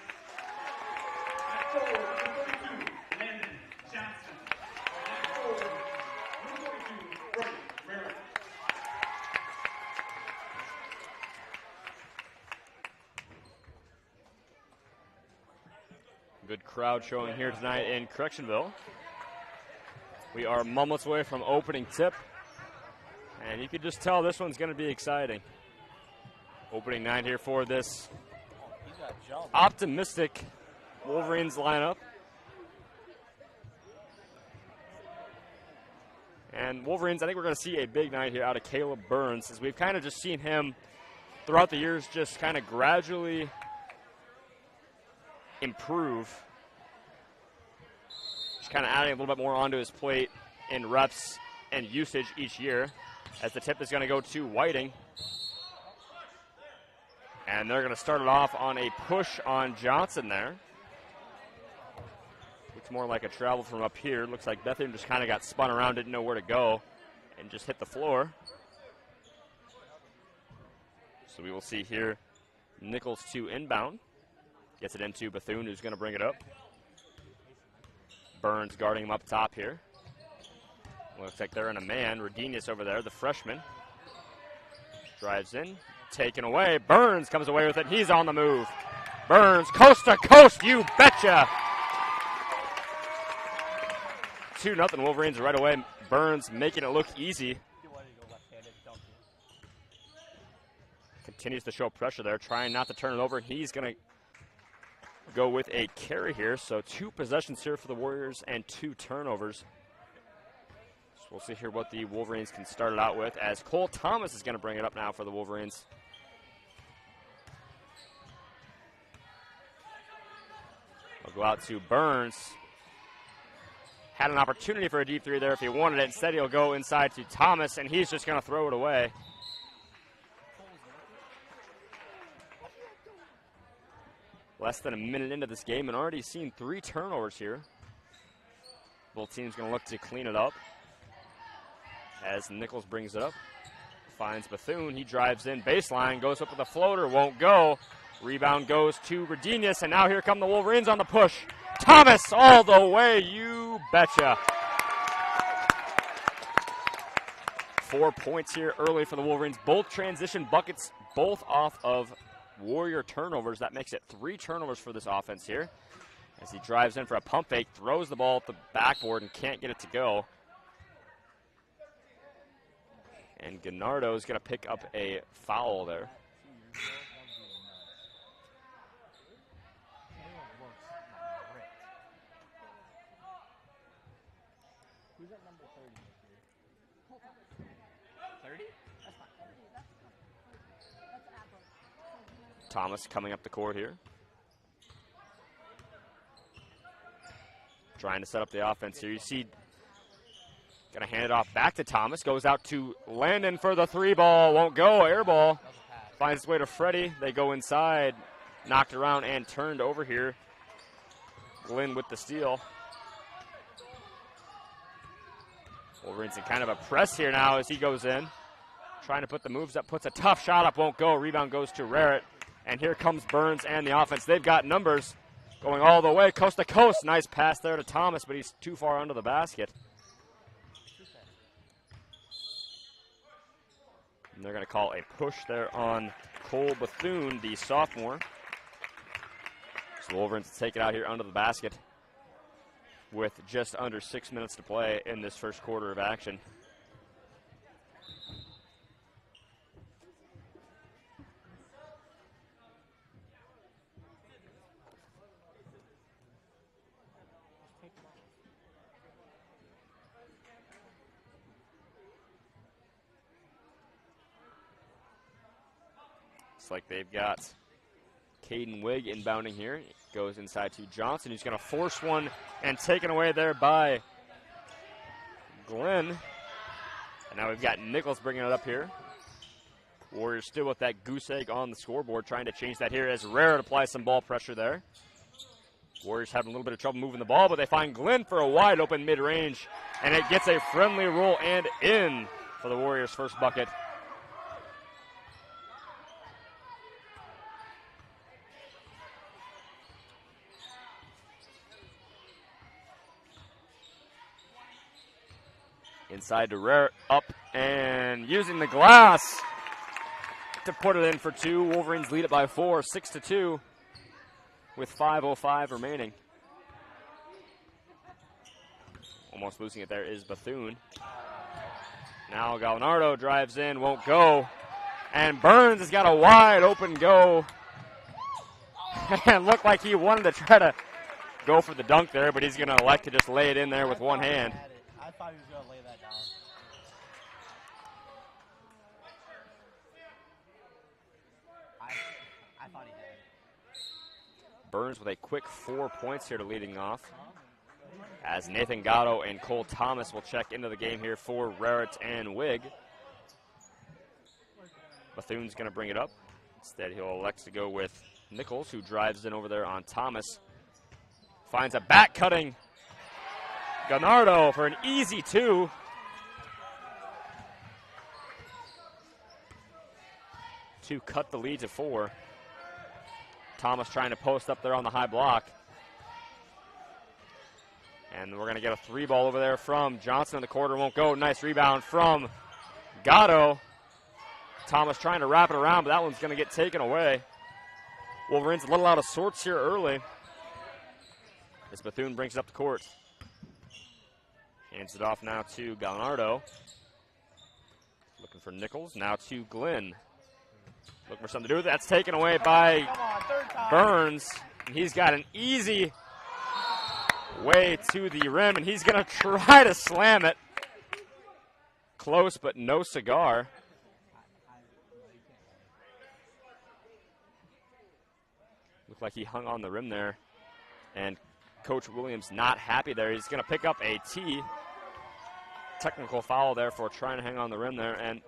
At forward, number 32, Landon Johnson. At forward, number 42, Brody Merritt. Good crowd showing here tonight in Correctionville. We are moments away from opening tip, and you can just tell this one's going to be exciting. Opening night here for this optimistic Wolverines lineup. And Wolverines, I think we're going to see a big night here out of Caleb Burns, as we've kind of just seen him throughout the years just kind of gradually improve. Just kind of adding a little bit more onto his plate in reps and usage each year, as the tip is going to go to Whiting. And they're going to start it off on a push on Johnson there. Looks more like a travel from up here. Looks like Bethune just kind of got spun around, didn't know where to go, and just hit the floor. So we will see here Nichols to inbound. Gets it into Bethune, who's going to bring it up. Burns guarding him up top here. Looks like they're in a man. Rodinius over there, the freshman. Drives in. Taken away. Burns comes away with it. He's on the move. Burns, coast to coast, you betcha. 2-0 Wolverines right away. Burns making it look easy. Continues to show pressure there, trying not to turn it over. He's going to go with a carry here. So 2 possessions here for the Warriors and 2 turnovers. So we'll see here what the Wolverines can start it out with, as Cole Thomas is going to bring it up now for the Wolverines. We'll go out to Burns. Had an opportunity for a deep 3 there if he wanted it. Instead, he'll go inside to Thomas, and he's just going to throw it away. Less than a minute into this game and already seen 3 turnovers here. Both teams going to look to clean it up. As Nichols brings it up. Finds Bethune. He drives in baseline. Goes up with a floater. Won't go. Rebound goes to Rodinius. And now here come the Wolverines on the push. Thomas all the way. You betcha. 4 points here early for the Wolverines. Both transition buckets, both off of Warrior turnovers. That makes it 3 turnovers for this offense here. As he drives in for a pump fake, throws the ball at the backboard and can't get it to go. And Gennardo is going to pick up a foul there. Who's at number 30? 30? Thomas coming up the court here. Trying to set up the offense here. You see, going to hand it off back to Thomas. Goes out to Landon for the three ball. Won't go. Air ball. Finds its way to Freddie. They go inside. Knocked around and turned over here. Glenn with the steal. Wolverines in kind of a press here now as he goes in. Trying to put the moves up. Puts a tough shot up. Won't go. Rebound goes to Rarrett. And here comes Burns and the offense. They've got numbers going all the way, coast to coast. Nice pass there to Thomas, but he's too far under the basket. And they're going to call a push there on Cole Bethune, the sophomore. So Wolverines take it out here under the basket with just under 6 minutes to play in this first quarter of action. Looks like they've got Caden Wigg inbounding here. Goes inside to Johnson, who's going to force one and taken away there by Glenn. And now we've got Nichols bringing it up here. Warriors still with that goose egg on the scoreboard, trying to change that here as Rarrett applies some ball pressure there. Warriors having a little bit of trouble moving the ball, but they find Glenn for a wide open mid-range, and it gets a friendly roll and in for the Warriors' first bucket. Inside to Rare, up and using the glass to put it in for two. Wolverines lead it by 4, 6-2, with 5:05 remaining. Almost losing it there is Bethune. Now Gallinardo drives in, won't go. And Burns has got a wide open go. And looked like he wanted to try to go for the dunk there, but he's going to elect to just lay it in there with one hand. I thought he was going to lay that down. I thought he did. Burns with a quick 4 points here to leading off, as Nathan Gatto and Cole Thomas will check into the game here for Rarrett and Wigg. Bethune's going to bring it up. Instead, he'll elect to go with Nichols, who drives in over there on Thomas. Finds a back-cutting Gallinardo for an easy 2. To cut the lead to 4. Thomas trying to post up there on the high block. And we're going to get a 3 ball over there from Johnson in the quarter. Won't go. Nice rebound from Gatto. Thomas trying to wrap it around, but that one's going to get taken away. Wolverines a little out of sorts here early, as Bethune brings it up the court. Hands it off now to Gallinardo. Looking for Nichols. Now to Glenn. Looking for something to do with it. That's taken away by Burns. And he's got an easy way to the rim, and he's going to try to slam it. Close, but no cigar. Looked like he hung on the rim there. And Coach Williams not happy there. He's going to pick up a T. Technical foul there for trying to hang on the rim there. And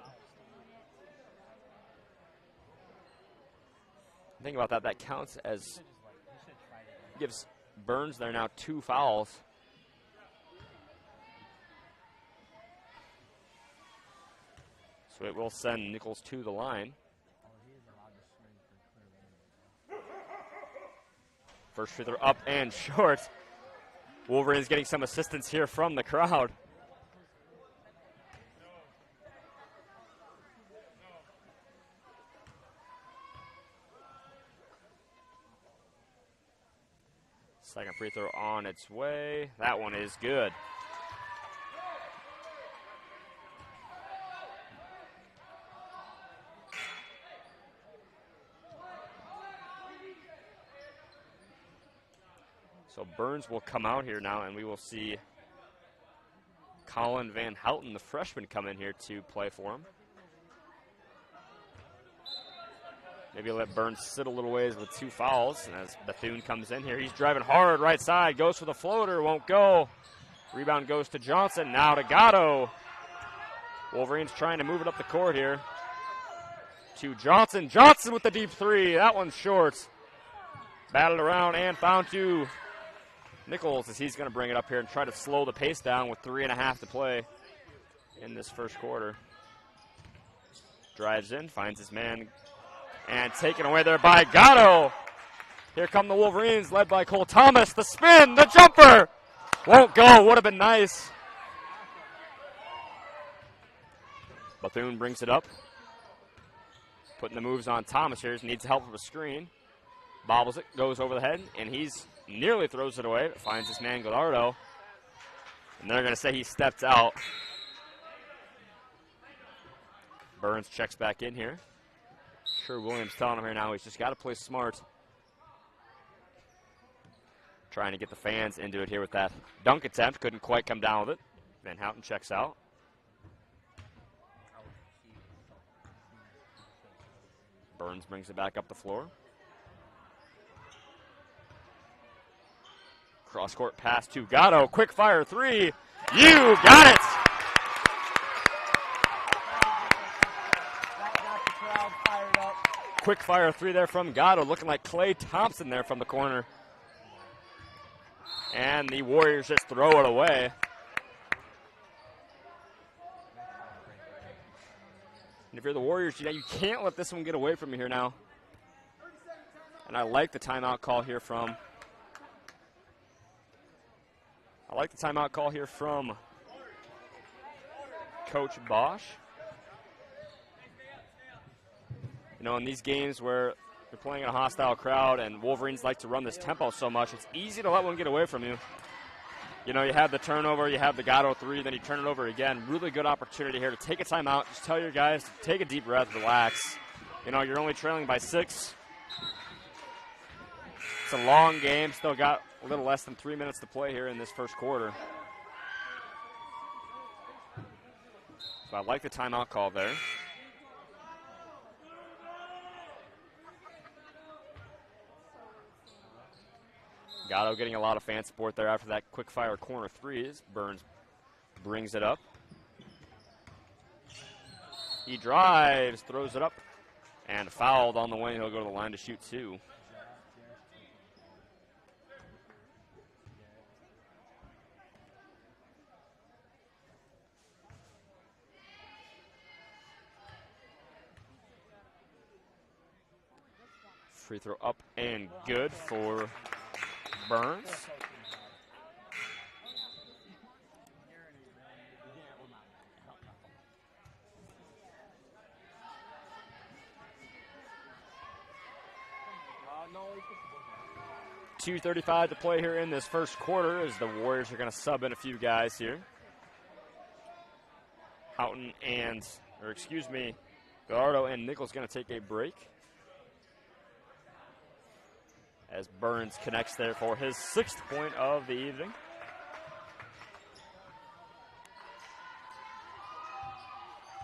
think about that. That counts as, gives Burns there now 2 fouls. So it will send Nichols to the line. First free throw up and short. Wolverines getting some assistance here from the crowd. Second free throw on its way. That one is good. So Burns will come out here now, and we will see Colin Van Houten, the freshman, come in here to play for him. Maybe let Burns sit a little ways with 2 fouls. And as Bethune comes in here, he's driving hard right side, goes for the floater, won't go. Rebound goes to Johnson, now to Gatto. Wolverines trying to move it up the court here. To Johnson. Johnson with the deep 3. That one's short. Battled around and found to Nichols as he's going to bring it up here and try to slow the pace down with 3.5 to play in this first quarter. Drives in, finds his man, and taken away there by Gatto. Here come the Wolverines, led by Cole Thomas. The spin, the jumper. Won't go, would have been nice. Bethune brings it up. Putting the moves on Thomas here. Needs help with a screen. Bobbles it, goes over the head, and he's nearly throws it away, but finds his man Gallardo. And they're going to say he stepped out. Burns checks back in here. Sure, Williams telling him here now he's just got to play smart. Trying to get the fans into it here with that dunk attempt. Couldn't quite come down with it. Van Houten checks out. Burns brings it back up the floor. Cross-court pass to Gatto. Quick fire 3. You got it! Quick fire 3 there from Gatto, looking like Klay Thompson there from the corner. And the Warriors just throw it away. And if you're the Warriors, you can't let this one get away from you here now. And I like the timeout call here from Coach Bosch. You know, in these games where you're playing in a hostile crowd and Wolverines like to run this tempo so much, it's easy to let one get away from you. You know, you have the turnover, you have the Gatto 3, then you turn it over again. Really good opportunity here to take a timeout. Just tell your guys to take a deep breath, relax. You know, you're only trailing by 6. It's a long game. Still got a little less than 3 minutes to play here in this first quarter. So I like the timeout call there. Gatto getting a lot of fan support there after that quick fire corner 3 as Burns brings it up. He drives, throws it up, and fouled on the way. He'll go to the line to shoot 2. Free throw up and good for Burns. .235 to play here in this first quarter as the Warriors are going to sub in a few guys here. Houghton and, Gallardo and Nichols going to take a break. As Burns connects there for his 6th point of the evening.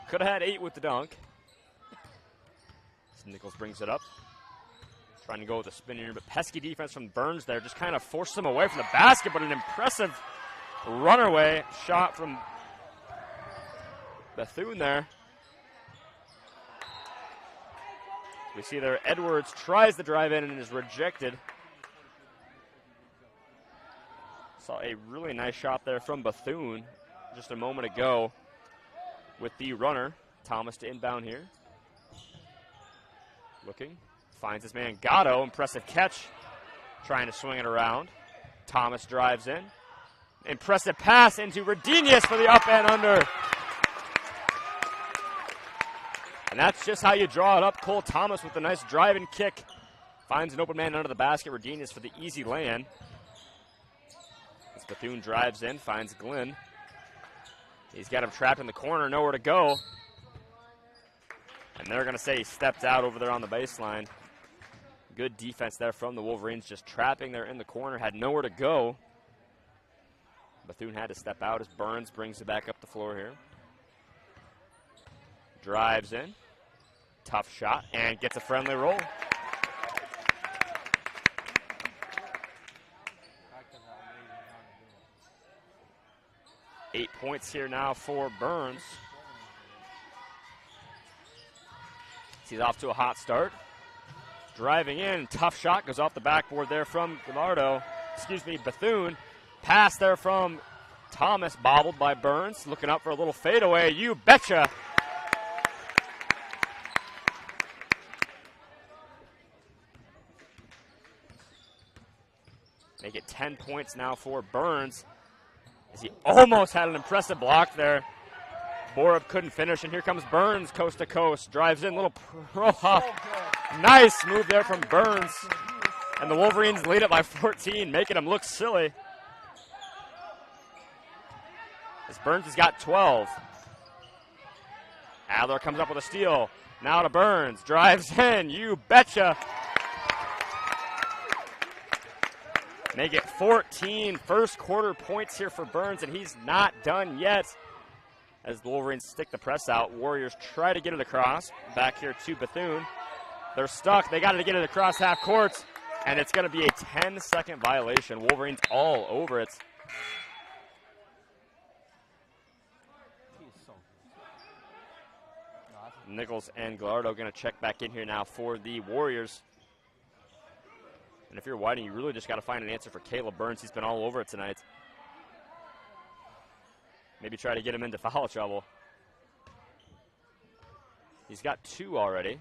Could have had 8 with the dunk. So Nichols brings it up. Trying to go with a spin here, but pesky defense from Burns there. Just kind of forced him away from the basket, but an impressive runaway shot from Bethune there. We see there Edwards tries to drive in and is rejected. Saw a really nice shot there from Bethune just a moment ago with the runner. Thomas to inbound here. Looking, finds his man Gatto, impressive catch. Trying to swing it around. Thomas drives in. Impressive pass into Redinius for the up and under. And that's just how you draw it up. Cole Thomas with a nice drive and kick. Finds an open man under the basket. Redinius for the easy lay-in. As Bethune drives in, finds Glenn. He's got him trapped in the corner, nowhere to go. And they're going to say he stepped out over there on the baseline. Good defense there from the Wolverines, just trapping there in the corner, had nowhere to go. Bethune had to step out as Burns brings it back up the floor here. Drives in, tough shot, and gets a friendly roll. Eight points here now for Burns. He's off to a hot start. Driving in, tough shot, goes off the backboard there from Bethune. Pass there from Thomas, bobbled by Burns. Looking up for a little fadeaway, you betcha. Make it 10 points now for Burns, as he almost had an impressive block there. Borup couldn't finish, and here comes Burns coast to coast. Drives in, little pro hop. Nice move there from Burns. And the Wolverines lead it by 14, making him look silly. As Burns has got 12. Adler comes up with a steal. Now to Burns. Drives in, you betcha. Make it 14 first quarter points here for Burns, and he's not done yet. As the Wolverines stick the press out, Warriors try to get it across. Back here to Bethune. They're stuck. They got to get it across half court, and it's going to be a 10-second violation. Wolverines all over it. Nichols and Gallardo going to check back in here now for the Warriors. And if you're Whiting, you really just got to find an answer for Caleb Burns. He's been all over it tonight. Maybe try to get him into foul trouble. He's got 2 already.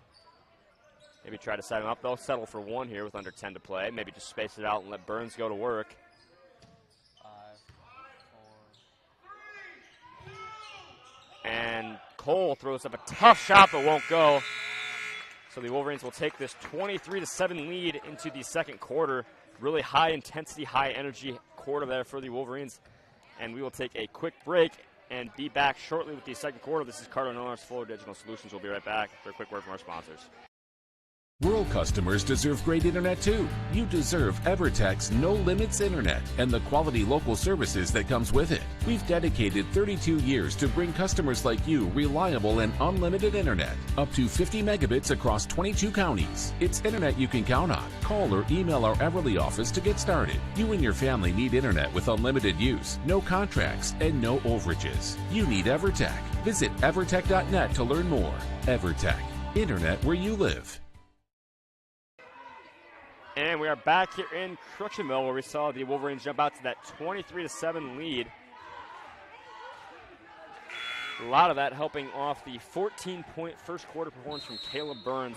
Maybe try to set him up. They'll settle for 1 here with under 10 to play. Maybe just space it out and let Burns go to work. 5, 4. And Cole throws up a tough shot but won't go. So the Wolverines will take this 23-7 lead into the second quarter. Really high intensity, high energy quarter there for the Wolverines. And we will take a quick break and be back shortly with the second quarter. This is Cardinal Miller's Fuller Digital Solutions. We'll be right back for a quick word from our sponsors. Rural customers deserve great internet too. You deserve EverTech's No Limits Internet and the quality local services that comes with it. We've dedicated 32 years to bring customers like you reliable and unlimited internet, up to 50 megabits across 22 counties. It's internet you can count on. Call or email our Everly office to get started. You and your family need internet with unlimited use, no contracts, and no overages. You need EverTech. Visit evertech.net to learn more. EverTech, internet where you live. And we are back here in Crookshanville, where we saw the Wolverines jump out to that 23-7 lead. A lot of that helping off the 14-point first quarter performance from Caleb Burns.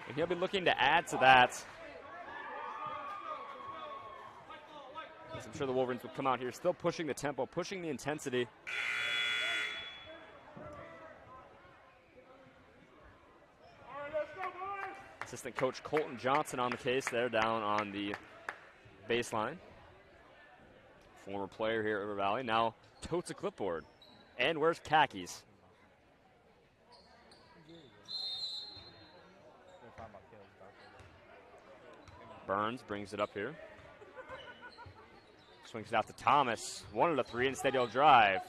And he'll be looking to add to that. As I'm sure the Wolverines will come out here still pushing the tempo, pushing the intensity. Assistant coach Colton Johnson on the case there down on the baseline. Former player here at River Valley, now totes a clipboard and wears khakis. Burns brings it up here. Swings it out to Thomas. 1 of 3, instead he'll drive.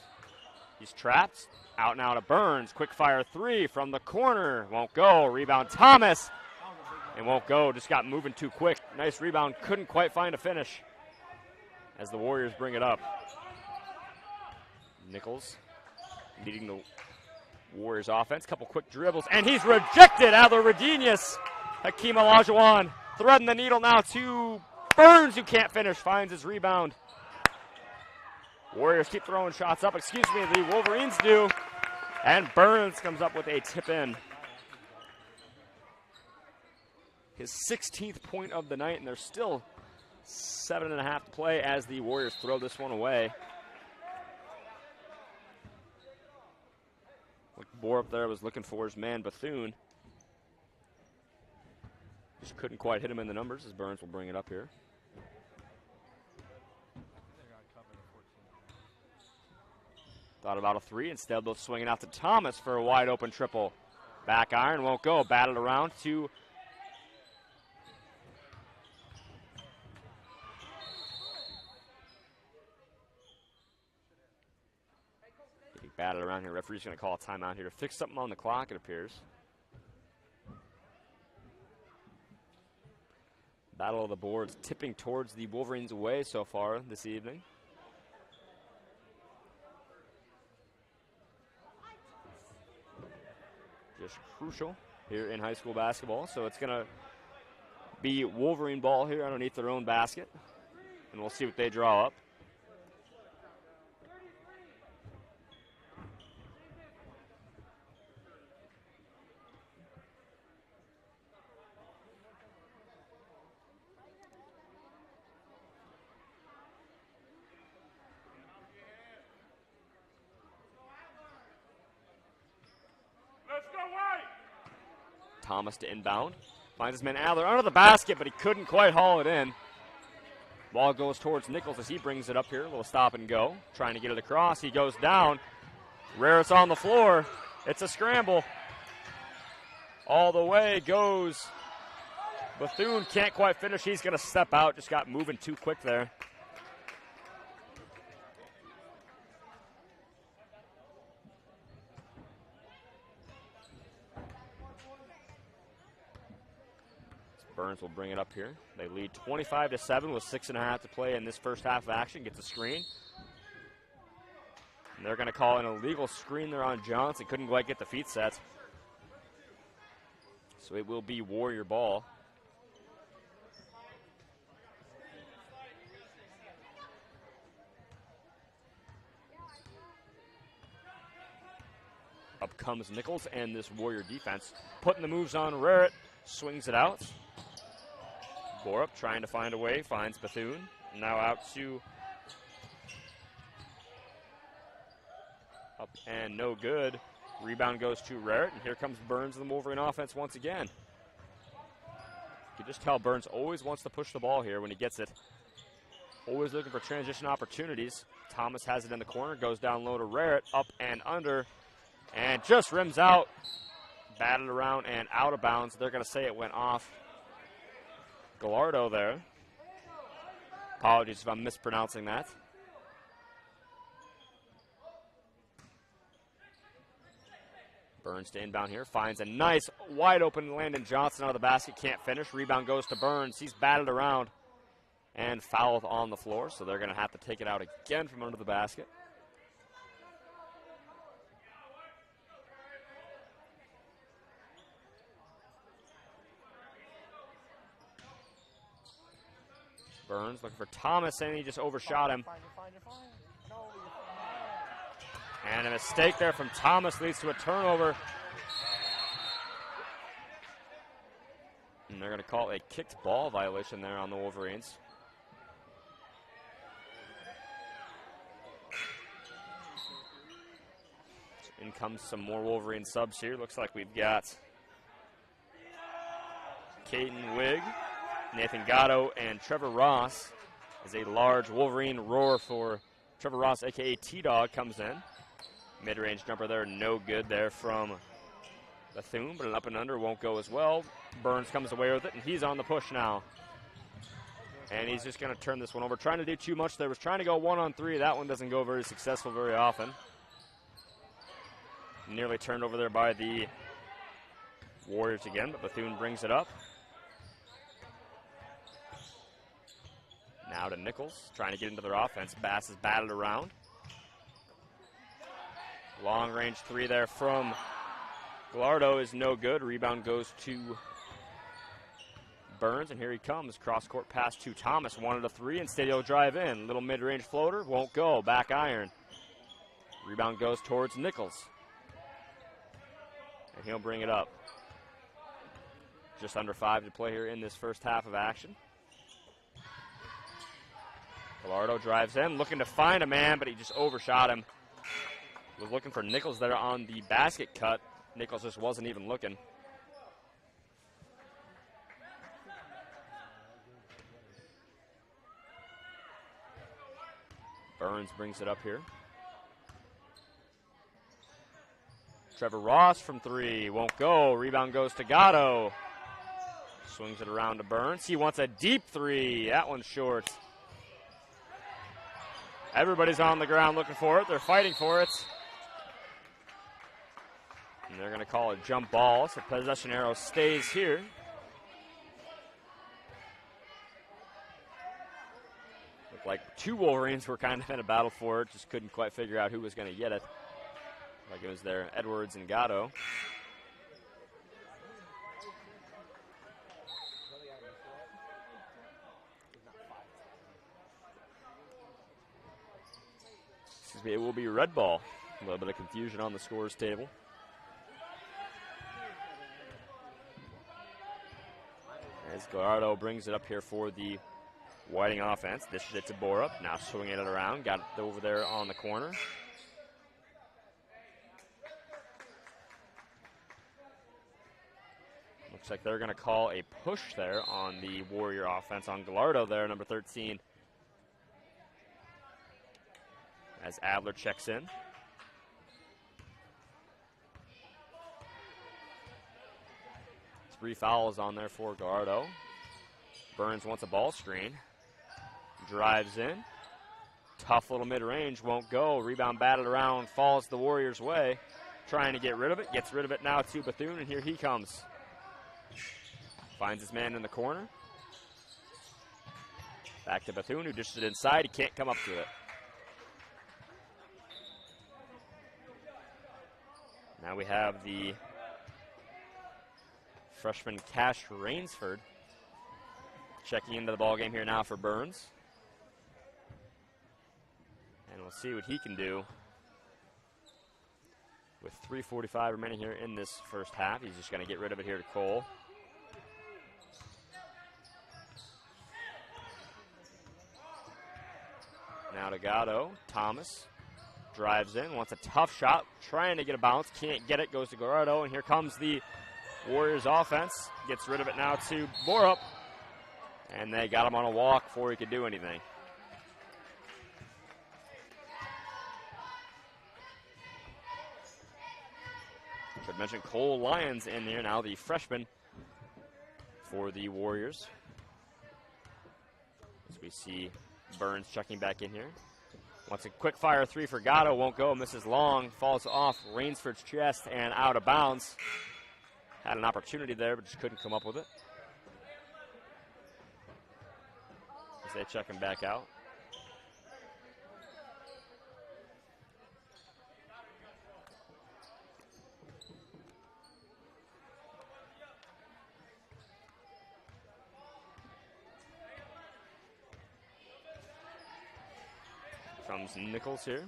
He's trapped. Out now to Burns. Quick fire 3 from the corner. Won't go. Rebound Thomas. And won't go, just got moving too quick. Nice rebound, couldn't quite find a finish as the Warriors bring it up. Nichols leading the Warriors offense. Couple quick dribbles, and he's rejected. Adler Redenius. Hakeem Olajuwon threading the needle now to Burns, who can't finish, finds his rebound. Warriors keep throwing shots up, the Wolverines do. And Burns comes up with a tip in. His 16th point of the night, and there's still 7.5 to play as the Warriors throw this one away. What Borup there was looking for his man Bethune. Just couldn't quite hit him in the numbers, as Burns will bring it up here. Thought about a 3, instead they'll swing it out to Thomas for a wide open triple. Back iron, won't go, batted around to batted around here. Referee's going to call a timeout here to fix something on the clock, it appears. Battle of the boards tipping towards the Wolverines' way so far this evening. Just crucial here in high school basketball. So it's going to be Wolverine ball here underneath their own basket. And we'll see what they draw up. Thomas to inbound. Finds his man Adler under the basket, but he couldn't quite haul it in. Ball goes towards Nichols as he brings it up here. A little stop and go. Trying to get it across. He goes down. Rarett's on the floor. It's a scramble. All the way goes Bethune. Can't quite finish. He's going to step out. Just got moving too quick there. Burns will bring it up here. They lead 25-7 with 6.5 to play in this first half of action. Gets a screen. And they're going to call an illegal screen there on Johnson. Couldn't quite get the feet set. So it will be Warrior ball. Up comes Nichols and this Warrior defense. Putting the moves on Rarrett. Swings it out. Borup trying to find a way, finds Bethune. Now out to up and no good. Rebound goes to Rarrett, and here comes Burns and the Wolverine offense once again. You can just tell Burns always wants to push the ball here when he gets it. Always looking for transition opportunities. Thomas has it in the corner, goes down low to Rarrett, up and under, and just rims out. Batted around and out of bounds. They're going to say it went off Gallardo there. Apologies if I'm mispronouncing that. Burns to inbound here. Finds a nice wide open Landon Johnson out of the basket. Can't finish. Rebound goes to Burns. He's batted around and fouled on the floor. So they're going to have to take it out again from under the basket. Burns looking for Thomas, and he just overshot him. And a mistake there from Thomas leads to a turnover. And they're going to call a kicked ball violation there on the Wolverines. So in comes some more Wolverine subs here. Looks like we've got Caden Wigg, Nathan Gatto, and Trevor Ross. As a large Wolverine roar for Trevor Ross, a.k.a. T-Dog, comes in. Mid-range jumper there, no good there from Bethune, but an up and under won't go as well. Burns comes away with it, and he's on the push now. And he's just going to turn this one over. Trying to do too much there. Was trying to go 1-on-3. That one doesn't go very successful very often. Nearly turned over there by the Warriors again, but Bethune brings it up. Now to Nichols, trying to get into their offense. Bass is batted around. Long range three there from Gallardo is no good. Rebound goes to Burns, and here he comes. Cross-court pass to Thomas. Wanted a three, instead he'll drive in. Little mid-range floater, won't go. Back iron. Rebound goes towards Nichols. And he'll bring it up. Just under 5 to play here in this first half of action. Gallardo drives in, looking to find a man, but he just overshot him. Was looking for Nichols there on the basket cut. Nichols just wasn't even looking. Burns brings it up here. Trevor Ross from three, won't go. Rebound goes to Gatto. Swings it around to Burns. He wants a deep three. That one's short. Everybody's on the ground looking for it. They're fighting for it. And they're going to call a jump ball, so possession arrow stays here. Looked like two Wolverines were kind of in a battle for it, just couldn't quite figure out who was going to get it. Like it was there, Edwards and Gatto. It will be red ball. A little bit of confusion on the scores table. As Gallardo brings it up here for the Whiting offense. Dishes it to Borup. Now swinging it around. Got it over there on the corner. Looks like they're going to call a push there on the Warrior offense on Gallardo there, number 13. As Adler checks in. 3 fouls on there for Gallardo. Burns wants a ball screen. Drives in. Tough little mid-range, won't go. Rebound batted around, falls the Warriors' way. Trying to get rid of it. Gets rid of it now to Bethune, and here he comes. Finds his man in the corner. Back to Bethune, who dishes it inside. He can't come up to it. Now we have the freshman Cash Rainsford checking into the ball game here now for Burns. And we'll see what he can do with 3:45 remaining here in this first half. He's just going to get rid of it here to Cole. Now to Gatto. Thomas drives in, wants a tough shot, trying to get a bounce, can't get it, goes to Gallardo, and here comes the Warriors offense. Gets rid of it now to Borup, and they got him on a walk before he could do anything. Should mention Cole Lyons in here now, the freshman for the Warriors. As we see Burns checking back in here. Wants a quick fire 3 for Gatto, won't go, misses long, falls off Rainsford's chest and out of bounds. Had an opportunity there, but just couldn't come up with it. As they check him back out. Comes Nichols here,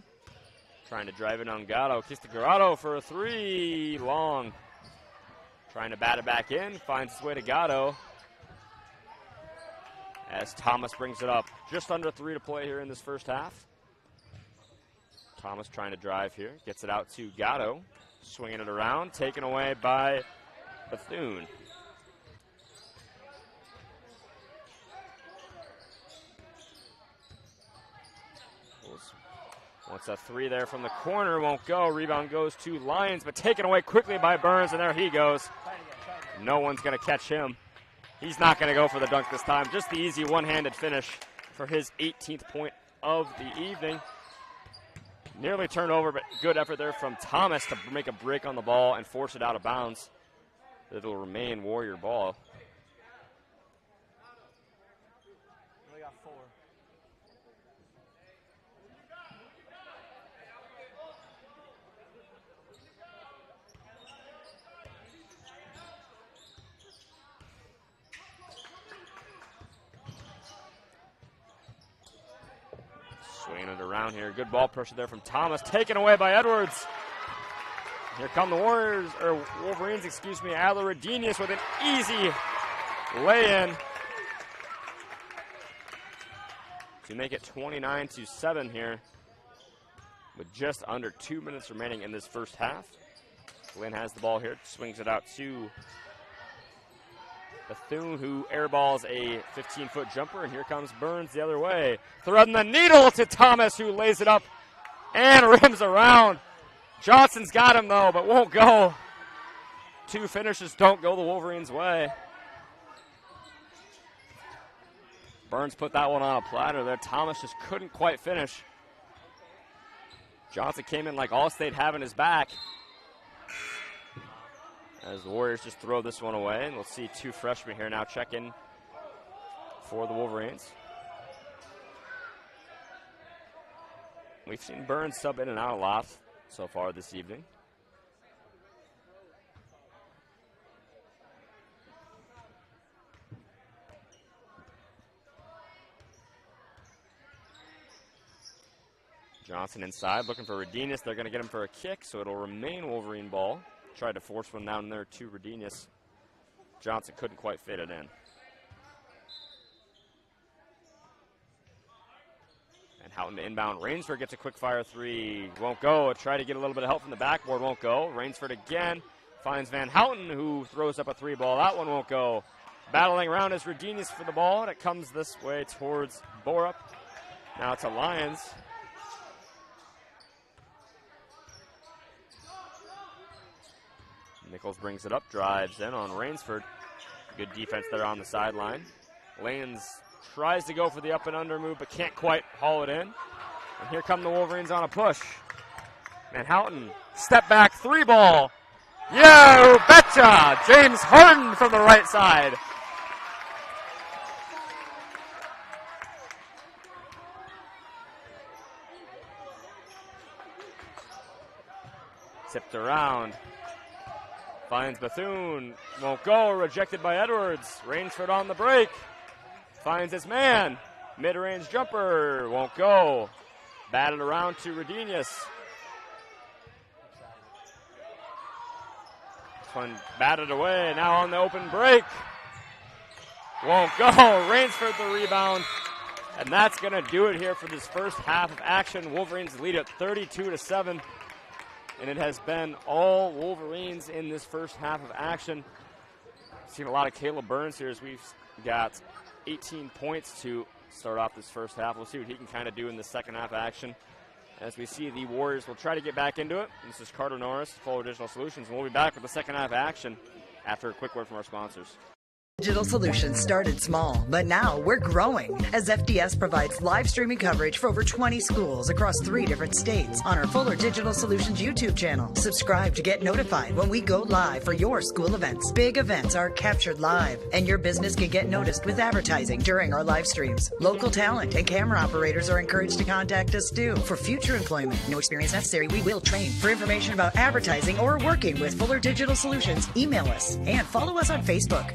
trying to drive it on Gatto. Kiss to Gallardo for a 3, long. Trying to bat it back in, finds his way to Gatto. As Thomas brings it up. Just under 3 to play here in this first half. Thomas trying to drive here, gets it out to Gatto. Swinging it around, taken away by Bethune. Wants a 3 there from the corner, won't go. Rebound goes to Lyons, but taken away quickly by Burns, and there he goes. No one's going to catch him. He's not going to go for the dunk this time. Just the easy one-handed finish for his 18th point of the evening. Nearly turned over, but good effort there from Thomas to make a break on the ball and force it out of bounds. It'll remain Warrior ball. We got 4. Swinging it around here. Good ball pressure there from Thomas. Taken away by Edwards. Here come the Wolverines, Adler Redenius with an easy lay-in to make it 29-7 here with just under 2 minutes remaining in this first half. Glenn has the ball here, swings it out to Bethune, who airballs a 15-foot jumper, and here comes Burns the other way. Threading the needle to Thomas, who lays it up and rims around. Johnson's got him, though, but won't go. 2 finishes don't go the Wolverines' way. Burns put that one on a platter there. Thomas just couldn't quite finish. Johnson came in like Allstate having his back. as the Warriors just throw this one away. And we'll see two freshmen here now check in for the Wolverines. We've seen Burns sub in and out a lot so far this evening. Johnson inside, looking for Redenius. They're going to get him for a kick, so it'll remain Wolverine ball. Tried to force one down there to Redenius. Johnson couldn't quite fit it in. And Houghton to inbound. Rainsford gets a quick fire three. Won't go. Try to get a little bit of help from the backboard. Won't go. Rainsford again. Finds Van Houten, who throws up a three ball. That one won't go. Battling around is Redenius for the ball, and it comes this way towards Borup. Now it's a Lions. Nichols brings it up, drives in on Rainsford. Good defense there on the sideline. Lanes tries to go for the up and under move, but can't quite haul it in. And here come the Wolverines on a push. Van Houten, step back, three ball. You betcha! James Harden from the right side. Tipped around. Finds Bethune, won't go, rejected by Edwards. Rainsford on the break. Finds his man. Mid-range jumper, won't go. Batted around to Redenius. This one batted away, now on the open break. Won't go, Rainsford the rebound. And that's going to do it here for this first half of action. Wolverines lead at 32-7. And it has been all Wolverines in this first half of action. Seen a lot of Caleb Burns here as we've got 18 points to start off this first half. We'll see what he can kind of do in the second half action. As we see, the Warriors will try to get back into it. This is Carter Norris, Fuller Digital Solutions, and we'll be back with the second half action after a quick word from our sponsors. Digital Solutions started small, but now we're growing as FDS provides live streaming coverage for over 20 schools across 3 different states on our Fuller Digital Solutions YouTube channel. Subscribe to get notified when we go live for your school events. Big events are captured live, and your business can get noticed with advertising during our live streams. Local talent and camera operators are encouraged to contact us too. For future employment, no experience necessary, we will train. For information about advertising or working with Fuller Digital Solutions, email us and follow us on Facebook.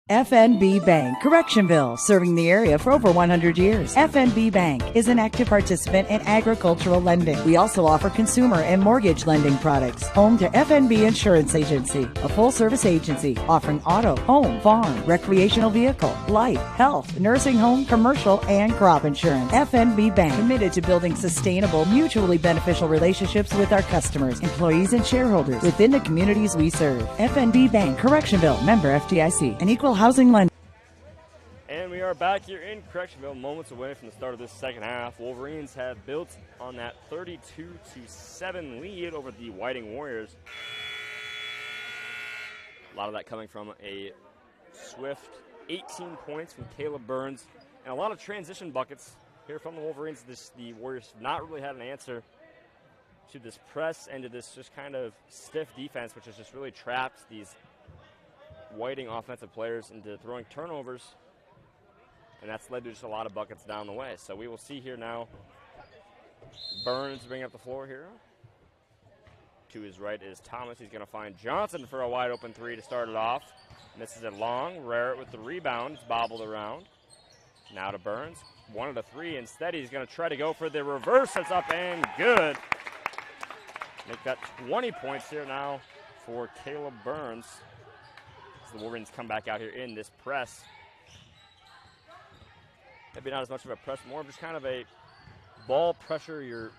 FNB Bank, Correctionville, serving the area for over 100 years. FNB Bank is an active participant in agricultural lending. We also offer consumer and mortgage lending products. Home to FNB Insurance Agency, a full-service agency offering auto, home, farm, recreational vehicle, life, health, nursing home, commercial, and crop insurance. FNB Bank, committed to building sustainable, mutually beneficial relationships with our customers, employees, and shareholders within the communities we serve. FNB Bank, Correctionville, member FDIC, an equal housing lender. And we are back here in Correctionville, moments away from the start of this second half. Wolverines have built on that 32-7 lead over the Whiting Warriors. A lot of that coming from a swift 18 points from Caleb Burns and a lot of transition buckets here from the Wolverines. The Warriors have not really had an answer to this press and to this just kind of stiff defense, which has just really trapped these Whiting offensive players into throwing turnovers, and that's led to just a lot of buckets down the way. So we will see here now. Burns bringing up the floor here. To his right is Thomas. He's going to find Johnson for a wide open three to start it off. Misses it long. Rarrett with the rebound. It's bobbled around. Now to Burns. 1 of the 3. Instead, he's going to try to go for the reverse. That's up and good. Make that 20 points here now for Caleb Burns. The Wolverines come back out here in this press. Maybe not as much of a press, more of just kind of a ball pressure your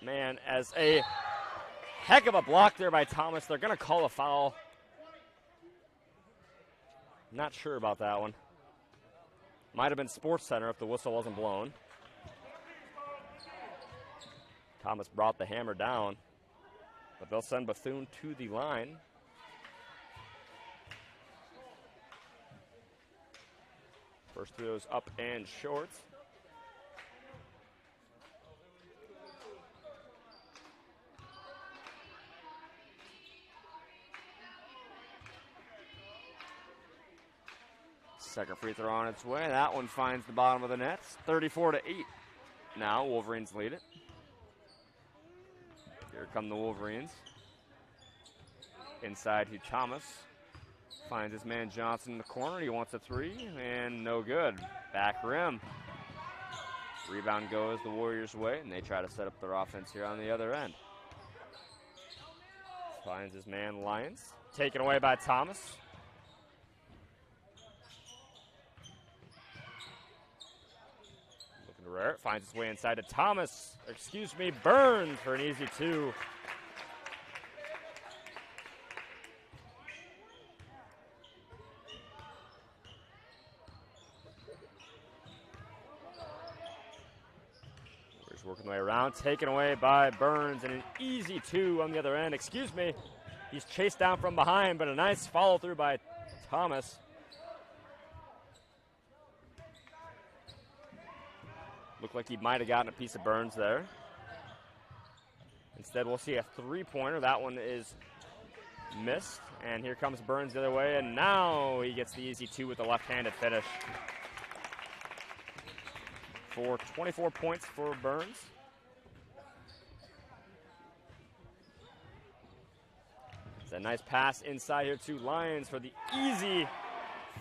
man. As a heck of a block there by Thomas. They're going to call a foul. Not sure about that one. Might have been Sports Center if the whistle wasn't blown. Thomas brought the hammer down, but they'll send Bethune to the line. First three of those up and short. Second free throw on its way. That one finds the bottom of the net. 34-8. Now Wolverines lead it. Here come the Wolverines. Inside to Thomas. Finds his man Johnson in the corner. He wants a three, and no good. Back rim. Rebound goes the Warriors' way, and they try to set up their offense here on the other end. Finds his man Lyons. Taken away by Thomas. Looking to Rare. Finds his way inside to Thomas. Excuse me, Burns for an easy 2. Working the way around, taken away by Burns, and an easy 2 on the other end. Excuse me, he's chased down from behind, but a nice follow through by Thomas. Looked like he might have gotten a piece of Burns there. Instead, we'll see a 3-pointer. That one is missed, and here comes Burns the other way, and now he gets the easy 2 with the left-handed finish. For 24 points for Burns. It's a nice pass inside here to Lyons for the easy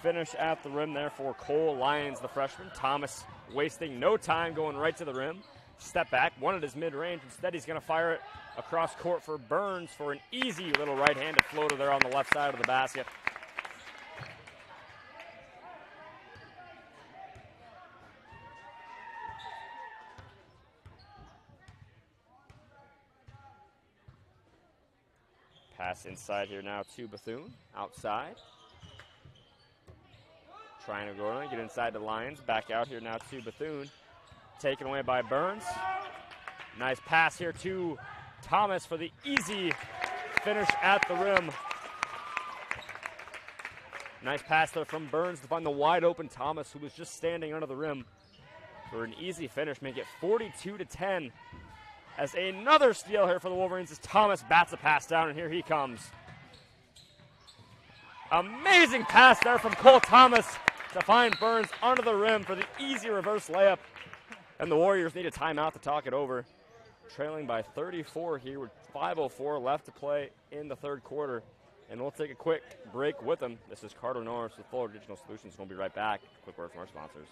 finish at the rim there for Cole Lyons, the freshman. Thomas wasting no time, going right to the rim. Step back, wanted his mid-range. Instead, he's going to fire it across court for Burns for an easy little right-handed floater there on the left side of the basket. Pass inside here now to Bethune. Outside. Trying to go in, get inside the Lions. Back out here now to Bethune. Taken away by Burns. Nice pass here to Thomas for the easy finish at the rim. Nice pass there from Burns to find the wide open Thomas, who was just standing under the rim for an easy finish. Make it 42-10. As another steal here for the Wolverines as Thomas bats a pass down, and here he comes. Amazing pass there from Cole Thomas to find Burns under the rim for the easy reverse layup. And the Warriors need a timeout to talk it over. Trailing by 34 here with 5:04 left to play in the third quarter. And we'll take a quick break with them. This is Carter Norris with Fuller Digital Solutions. We'll be right back. Quick word from our sponsors.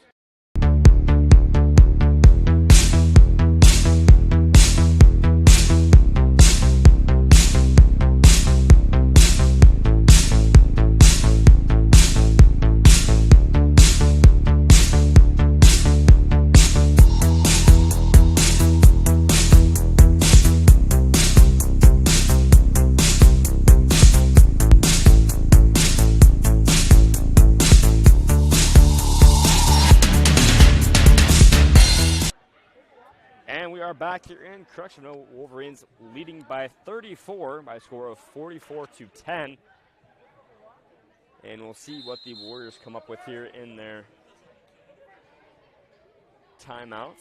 Back here in Correctional, Wolverines leading by 34 by a score of 44-10. And we'll see what the Warriors come up with here in their timeouts.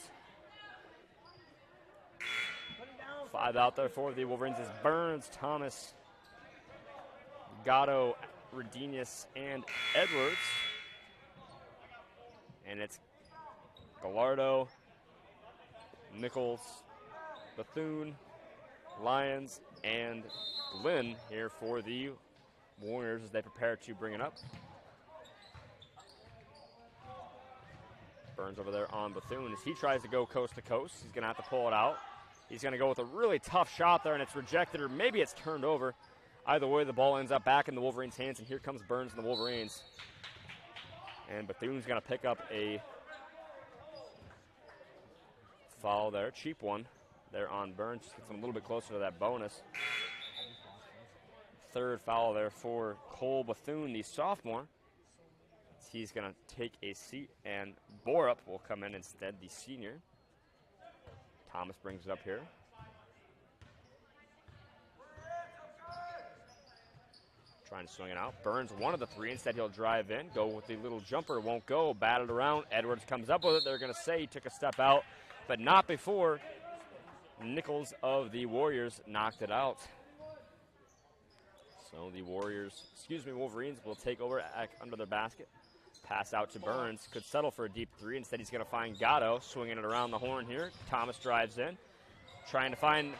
5 out there for the Wolverines is Burns, Thomas, Gatto, Redenius, and Edwards. And it's Gallardo, Nichols, Bethune, Lyons, and Glenn here for the Warriors as they prepare to bring it up. Burns over there on Bethune as he tries to go coast to coast. He's going to have to pull it out. He's going to go with a really tough shot there, and it's rejected, or maybe it's turned over. Either way, the ball ends up back in the Wolverines' hands, and here comes Burns and the Wolverines. And Bethune's going to pick up a foul there, cheap one there on Burns. Just gets him a little bit closer to that bonus. Third foul there for Cole Bethune, the sophomore. He's going to take a seat, and Borup will come in instead, the senior. Thomas brings it up here. Trying to swing it out. Burns one of the three. Instead, he'll drive in. Go with the little jumper. Won't go. Batted around. Edwards comes up with it. They're going to say he took a step out, but not before Nichols of the Warriors knocked it out. So the Wolverines will take over under their basket. Pass out to Burns. Could settle for a deep three. Instead, he's going to find Gatto swinging it around the horn here. Thomas drives in. Trying to find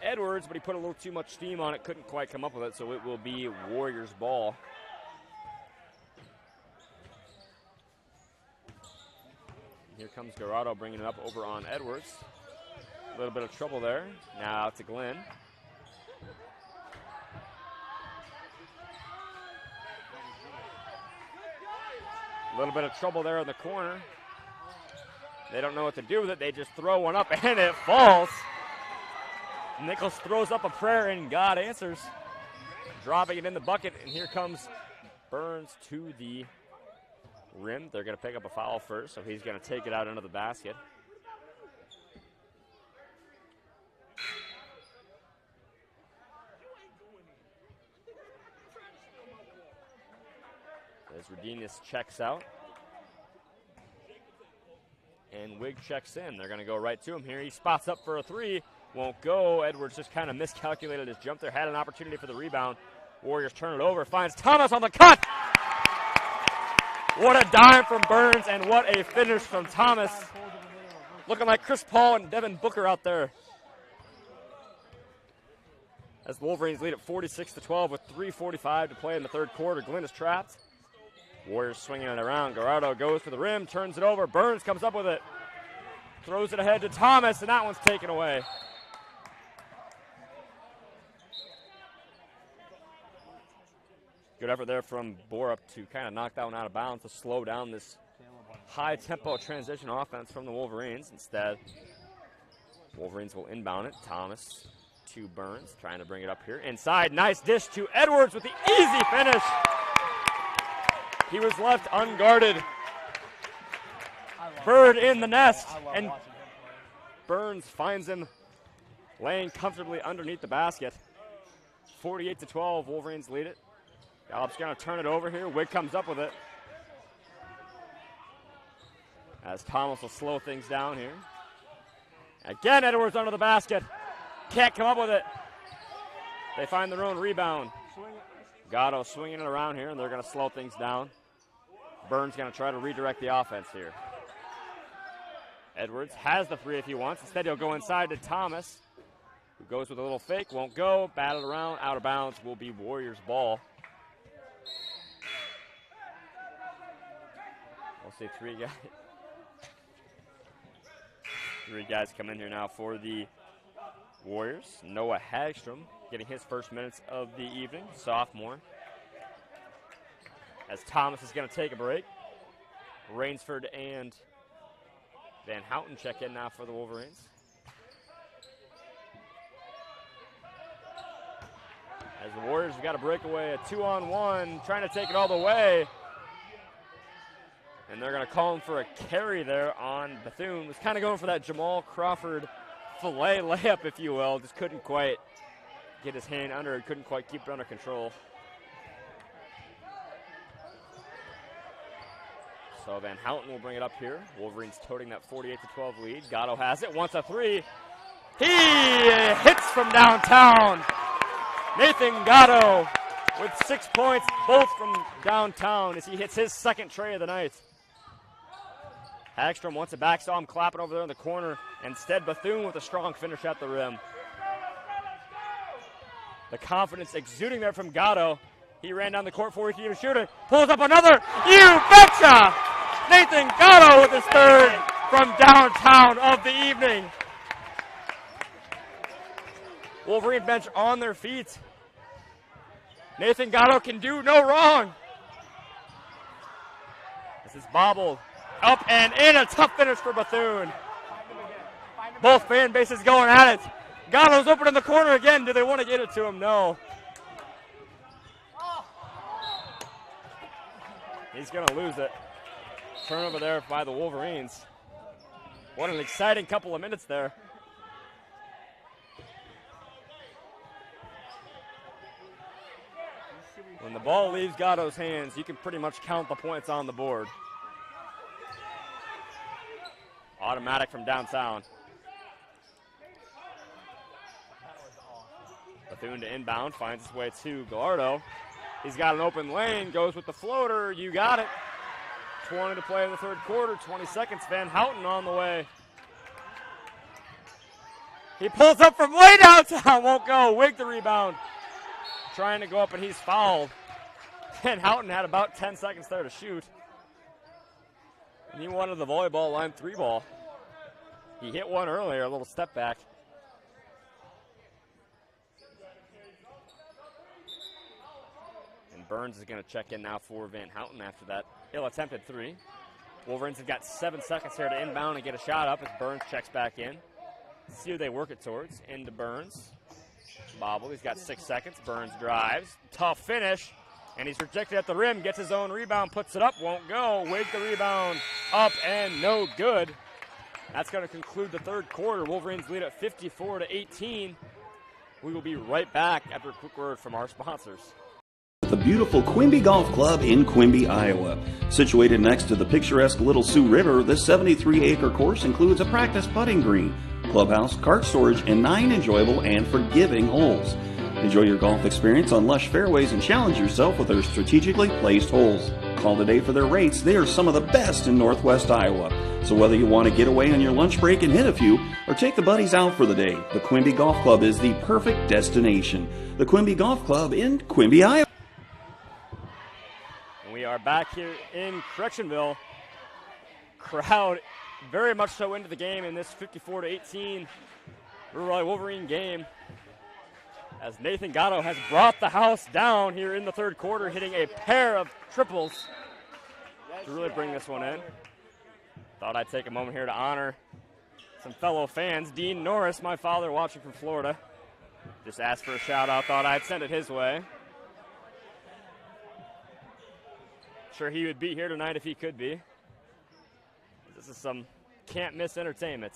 Edwards, but he put a little too much steam on it. Couldn't quite come up with it, so it will be Warriors ball. Here comes Garado bringing it up over on Edwards. A little bit of trouble there. Now out to Glenn. A little bit of trouble there in the corner. They don't know what to do with it. They just throw one up, and it falls. Nichols throws up a prayer, and God answers. Dropping it in the bucket, and here comes Burns to the rim. They're going to pick up a foul first, so he's going to take it out into the basket. As Redenius checks out. And Wig checks in. They're going to go right to him here. He spots up for a three. Won't go. Edwards just kind of miscalculated his jump there. Had an opportunity for the rebound. Warriors turn it over. Finds Thomas on the cut. What a dime from Burns, and what a finish from Thomas. Looking like Chris Paul and Devin Booker out there. As the Wolverines lead at 46-12 with 3:45 to play in the third quarter. Glenn is trapped. Warriors swinging it around. Garado goes for the rim, turns it over. Burns comes up with it. Throws it ahead to Thomas, and that one's taken away. Good effort there from Borup to kind of knock that one out of bounds to slow down this high-tempo transition offense from the Wolverines. Instead, Wolverines will inbound it. Thomas to Burns, trying to bring it up here. Inside, nice dish to Edwards with the easy finish. He was left unguarded. Bird in the nest, and Burns finds him laying comfortably underneath the basket. 48-12, Wolverines lead it. Gallup's going to turn it over here. Wig comes up with it. As Thomas will slow things down here. Again, Edwards under the basket. Can't come up with it. They find their own rebound. Gatto swinging it around here, and they're going to slow things down. Burns going to try to redirect the offense here. Edwards has the three if he wants. Instead, he'll go inside to Thomas, who goes with a little fake, won't go. Battled around, out of bounds, will be Warriors ball. We'll see three guys come in here now for the Warriors. Noah Hagstrom getting his first minutes of the evening, sophomore. As Thomas is going to take a break. Rainsford and Van Houten check in now for the Wolverines. As the Warriors have got a breakaway, a 2-on-1, trying to take it all the way. And they're going to call him for a carry there on Bethune. Was kind of going for that Jamal Crawford fillet layup, if you will. Just couldn't quite get his hand under it, couldn't quite keep it under control. So Van Houten will bring it up here. Wolverines toting that 48-12 lead. Gatto has it, wants a three. He hits from downtown. Nathan Gatto with 6 points, both from downtown as he hits his second tray of the night. Hagstrom wants it back, saw him clapping over there in the corner. Instead, Bethune with a strong finish at the rim. The confidence exuding there from Gatto. He ran down the court before he could even shoot it. Pulls up another. You betcha! Nathan Gatto with his third from downtown of the evening. Wolverine bench on their feet. Nathan Gatto can do no wrong. This is bobbled up and in. A tough finish for Bethune. Both fan bases going at it. Gatto's open in the corner again. Do they want to get it to him? No. He's going to lose it. Turnover there by the Wolverines. What an exciting couple of minutes there. When the ball leaves Gatto's hands, you can pretty much count the points on the board. Automatic from downtown. Bethune to inbound, finds his way to Gallardo. He's got an open lane, goes with the floater. You got it. 20 to play in the third quarter, 20 seconds. Van Houten on the way. He pulls up from way downtown, won't go. Wig the rebound. Trying to go up, and he's fouled. Van Houten had about 10 seconds there to shoot. And he wanted the volleyball line 3 ball. He hit one earlier, a little step back. And Burns is going to check in now for Van Houten after that ill-attempted 3. Wolverines have got 7 seconds here to inbound and get a shot up as Burns checks back in. See who they work it towards. Into Burns. Bobble, he's got 6 seconds. Burns drives. Tough finish. And he's rejected at the rim. Gets his own rebound. Puts it up. Won't go. Wig the rebound. Up and no good. That's going to conclude the third quarter. Wolverines lead at 54-18. We will be right back after a quick word from our sponsors. The beautiful Quimby Golf Club in Quimby, Iowa. Situated next to the picturesque Little Sioux River, this 73-acre course includes a practice putting green, clubhouse, cart storage, and 9 enjoyable and forgiving holes. Enjoy your golf experience on lush fairways and challenge yourself with their strategically placed holes. Call today for their rates. They are some of the best in Northwest Iowa. So whether you want to get away on your lunch break and hit a few, or take the buddies out for the day, the Quimby Golf Club is the perfect destination. The Quimby Golf Club in Quimby, Iowa. We are back here in Correctionville. Crowd very much so into the game in this 54-18 River Valley Wolverine game, as Nathan Gatto has brought the house down here in the third quarter, hitting a pair of triples to really bring this one in. Thought I'd take a moment here to honor some fellow fans. Dean Norris, my father, watching from Florida, just asked for a shout out. Thought I'd send it his way. Sure he would be here tonight if he could be. This is some can't miss entertainment.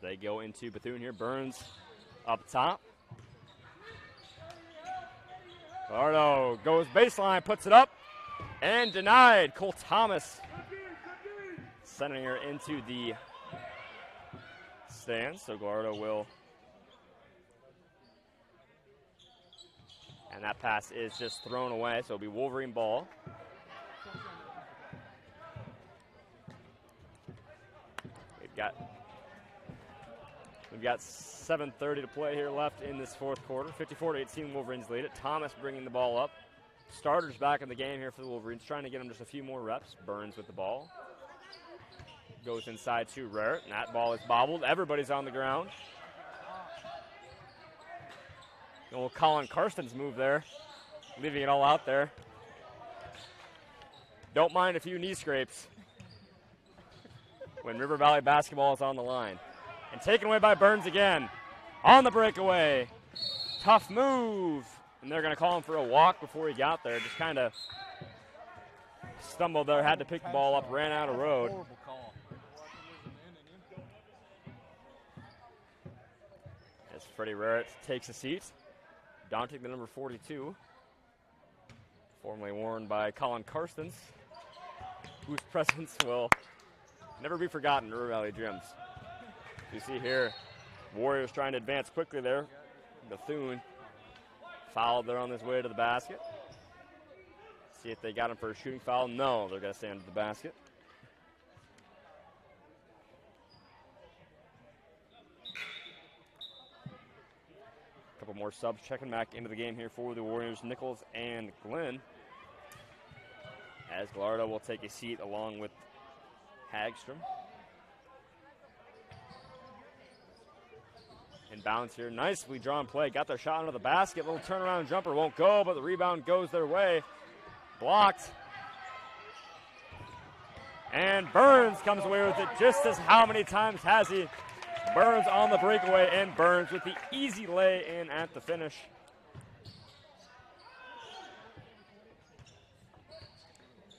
They go into Bethune here. Burns up top. Gardo goes baseline, puts it up, and denied. Cole Thomas sending her into the stands. So Gardo will. And that pass is just thrown away, so it'll be Wolverine ball. We've got 7:30 to play here left in this fourth quarter. 54-18, Wolverines lead it. Thomas bringing the ball up. Starters back in the game here for the Wolverines, trying to get them just a few more reps. Burns with the ball. Goes inside to Raritt, and that ball is bobbled. Everybody's on the ground. Old Colin Karsten's move there, leaving it all out there. Don't mind a few knee scrapes when River Valley basketball is on the line. And taken away by Burns again on the breakaway. Tough move. And they're going to call him for a walk before he got there. Just kind of stumbled there, had to pick the ball up, ran out of road. As Freddie Raritt takes a seat, daunting the number 42, formerly worn by Colin Karstens, whose presence will never be forgotten in River Valley gyms. You see here, Warriors trying to advance quickly there. Bethune fouled there on his way to the basket. See if they got him for a shooting foul. No, they're going to stay under the basket. A couple more subs checking back into the game here for the Warriors, Nichols and Glenn. As Gallardo will take a seat along with Hagstrom. Inbounds here, nicely drawn play, got their shot into the basket, little turnaround jumper won't go, but the rebound goes their way. Blocked. And Burns comes away with it just as how many times has he? Burns on the breakaway, and Burns with the easy lay in at the finish.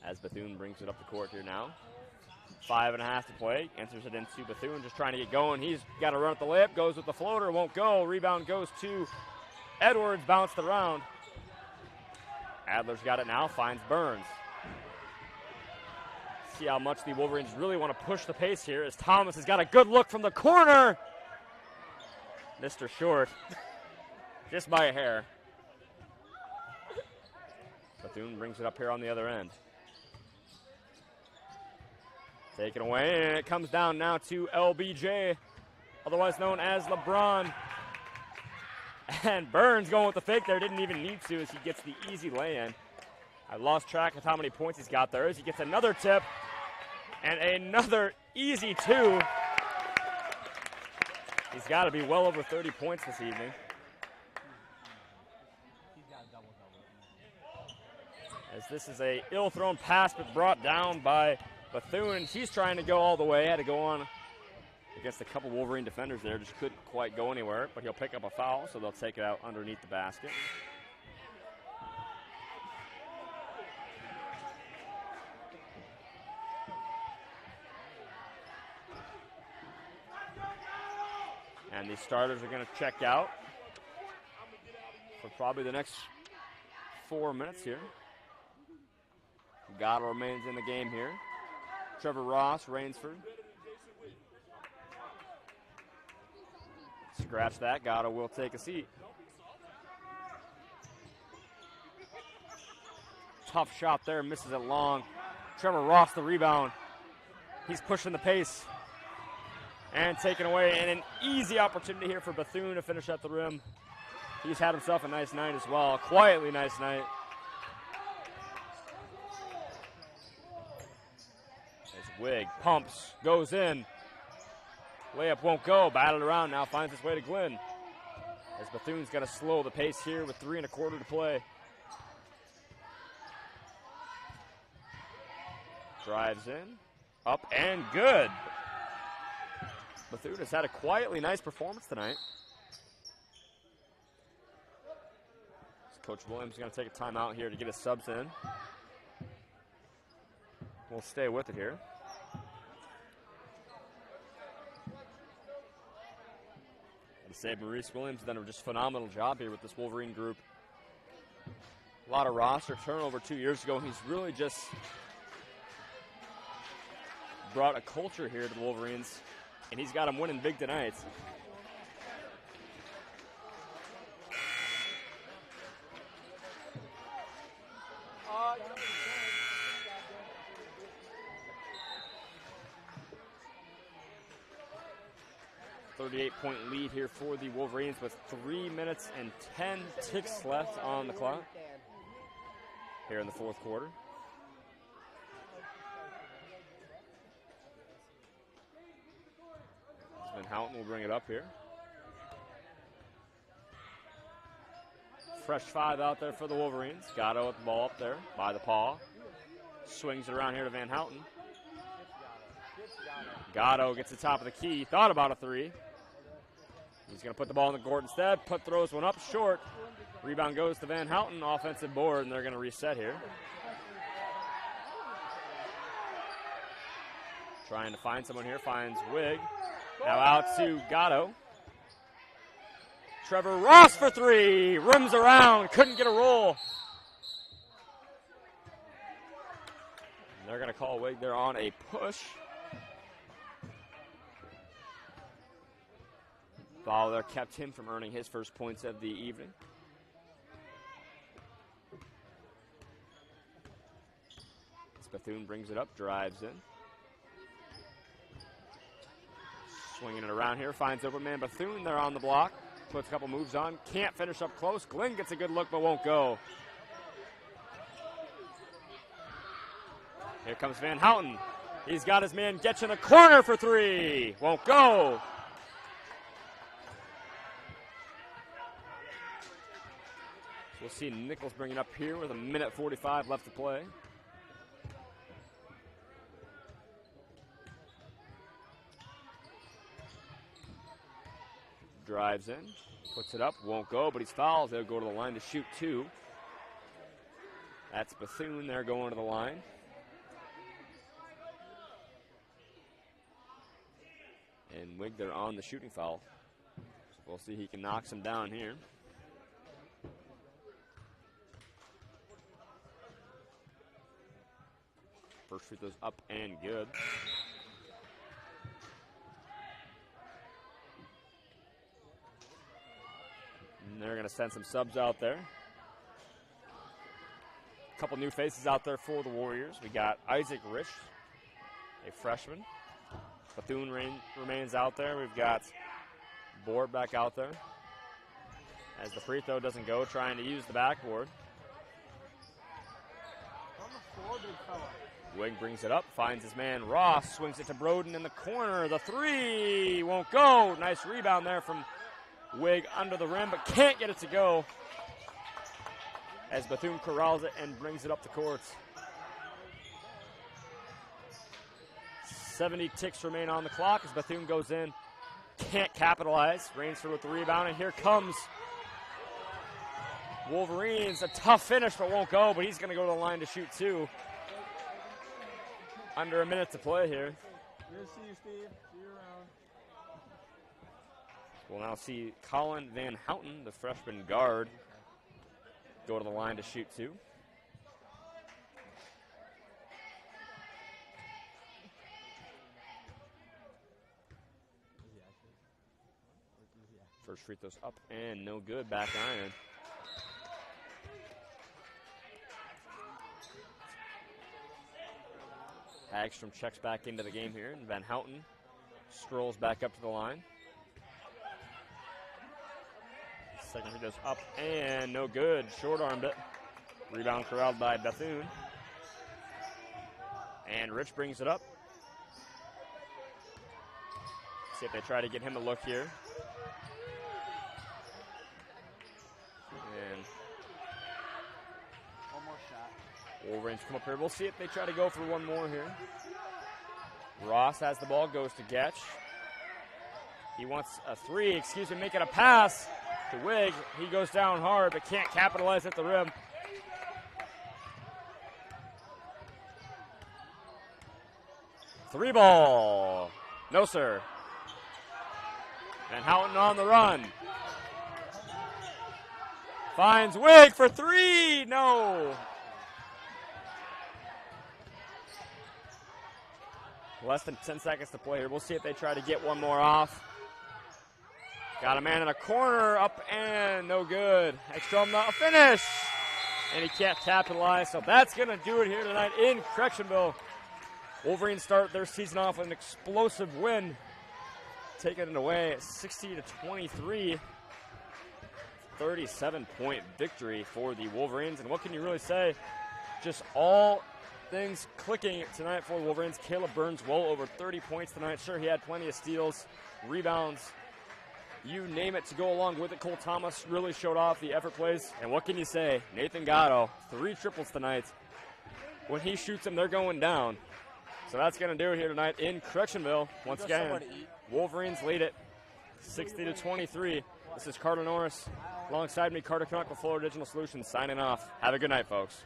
As Bethune brings it up the court here now. 5.5 to play. Enters it into Bethune, just trying to get going. He's got to run at the layup, goes with the floater, won't go. Rebound goes to Edwards, bounced around. Adler's got it now, finds Burns. See how much the Wolverines really want to push the pace here as Thomas has got a good look from the corner. Mr. Short, just by a hair. Bethune brings it up here on the other end. Taken away, and it comes down now to LBJ, otherwise known as LeBron. And Burns going with the fake there, didn't even need to as he gets the easy lay-in. I lost track of how many points he's got there as he gets another tip and another easy two. He's got to be well over 30 points this evening. As this is a ill-thrown pass but brought down by Bethune. He's trying to go all the way, had to go on against a couple Wolverine defenders there, just couldn't quite go anywhere, but he'll pick up a foul, so they'll take it out underneath the basket. And the starters are going to check out for probably the next 4 minutes here. Gatto remains in the game here. Trevor Ross, Rainsford. Scratch that. Gatto will take a seat. Tough shot there. Misses it long. Trevor Ross the rebound. He's pushing the pace. And taken away. And an easy opportunity here for Bethune to finish at the rim. He's had himself a nice night as well. A quietly nice night. As Wig pumps, goes in. Layup won't go. Battled around now. Finds his way to Glenn. As Bethune's got to slow the pace here with 3.25 to play. Drives in. Up and good. Bethune has had a quietly nice performance tonight. Coach Williams is going to take a timeout here to get his subs in. We'll stay with it here. And to say Maurice Williams has done a just phenomenal job here with this Wolverine group. A lot of roster turnover 2 years ago, and he's really just brought a culture here to the Wolverines, and he's got them winning big tonight. 38-point lead here for the Wolverines with 3 minutes and 10 ticks left on the clock here in the fourth quarter. Van Houten will bring it up here. Fresh 5 out there for the Wolverines. Gatto with the ball up there by the paw. Swings it around here to Van Houten. Gatto gets the top of the key. Thought about a 3. He's going to put the ball in the court instead. Throws one up short. Rebound goes to Van Houten. Offensive board, and they're going to reset here. Trying to find someone here. Finds Wig. Now out to Gatto. Trevor Ross for 3. Rims around. Couldn't get a roll. And they're going to call Wig there on a push. Foul there kept him from earning his first points of the evening. Bethune brings it up, drives in. Swinging it around here, finds open man Bethune there on the block. Puts a couple moves on, can't finish up close. Glenn gets a good look but won't go. Here comes Van Houten. He's got his man Getch in the corner for 3. Won't go. We'll see Nichols bring it up here with 1:45 left to play. Drives in, puts it up, won't go, but he's fouled. They'll go to the line to shoot 2. That's Bethune there going to the line. And Wig there on the shooting foul. We'll see he can knock some down here. First free throw's up and good. And they're going to send some subs out there. A couple new faces out there for the Warriors. We got Isaac Rich, a freshman. Bethune remains out there. We've got Board back out there. As the free throw doesn't go, trying to use the backboard. Wig brings it up, finds his man Ross, swings it to Broden in the corner. The 3 won't go. Nice rebound there from Wig under the rim, but can't get it to go. As Bethune corrals it and brings it up the courts. 70 ticks remain on the clock as Bethune goes in. Can't capitalize. Rainsford with the rebound, and here comes Wolverines. A tough finish, but won't go, but he's going to go to the line to shoot 2. Under a minute to play here. Good to see you, Steve. See you around. We'll now see Colin Van Houten, the freshman guard, go to the line to shoot 2. First free throw's up and no good. Back iron. Hagstrom checks back into the game here, and Van Houten strolls back up to the line. Second free throw's up and no good. Short-armed it. Rebound corralled by Bethune. And Rich brings it up. See if they try to get him to look here. And one more shot. Wolverines come up here. We'll see if they try to go for one more here. Ross has the ball, goes to Getch. He wants a 3, making a pass to Wig. He goes down hard, but can't capitalize at the rim. Three ball. No, sir. Van Houten on the run. Finds Wig for 3. No. Less than 10 seconds to play here. We'll see if they try to get one more off. Got a man in a corner, up and no good. Ekstrom, a finish. And he can't capitalize, so that's going to do it here tonight in Correctionville. Wolverines start their season off with an explosive win taking it away 60-23. 37-point victory for the Wolverines. And what can you really say? Just all things clicking tonight for the Wolverines. Caleb Burns well over 30 points tonight. Sure, he had plenty of steals, rebounds, you name it to go along with it. Cole Thomas really showed off the effort plays. And what can you say? Nathan Gatto, 3 triples tonight. When he shoots them, they're going down. So that's going to do it here tonight in Correctionville. Once again, Wolverines lead it 60-23. This is Carter Norris. Alongside me, Carter Canuck with Florida Digital Solutions signing off. Have a good night, folks.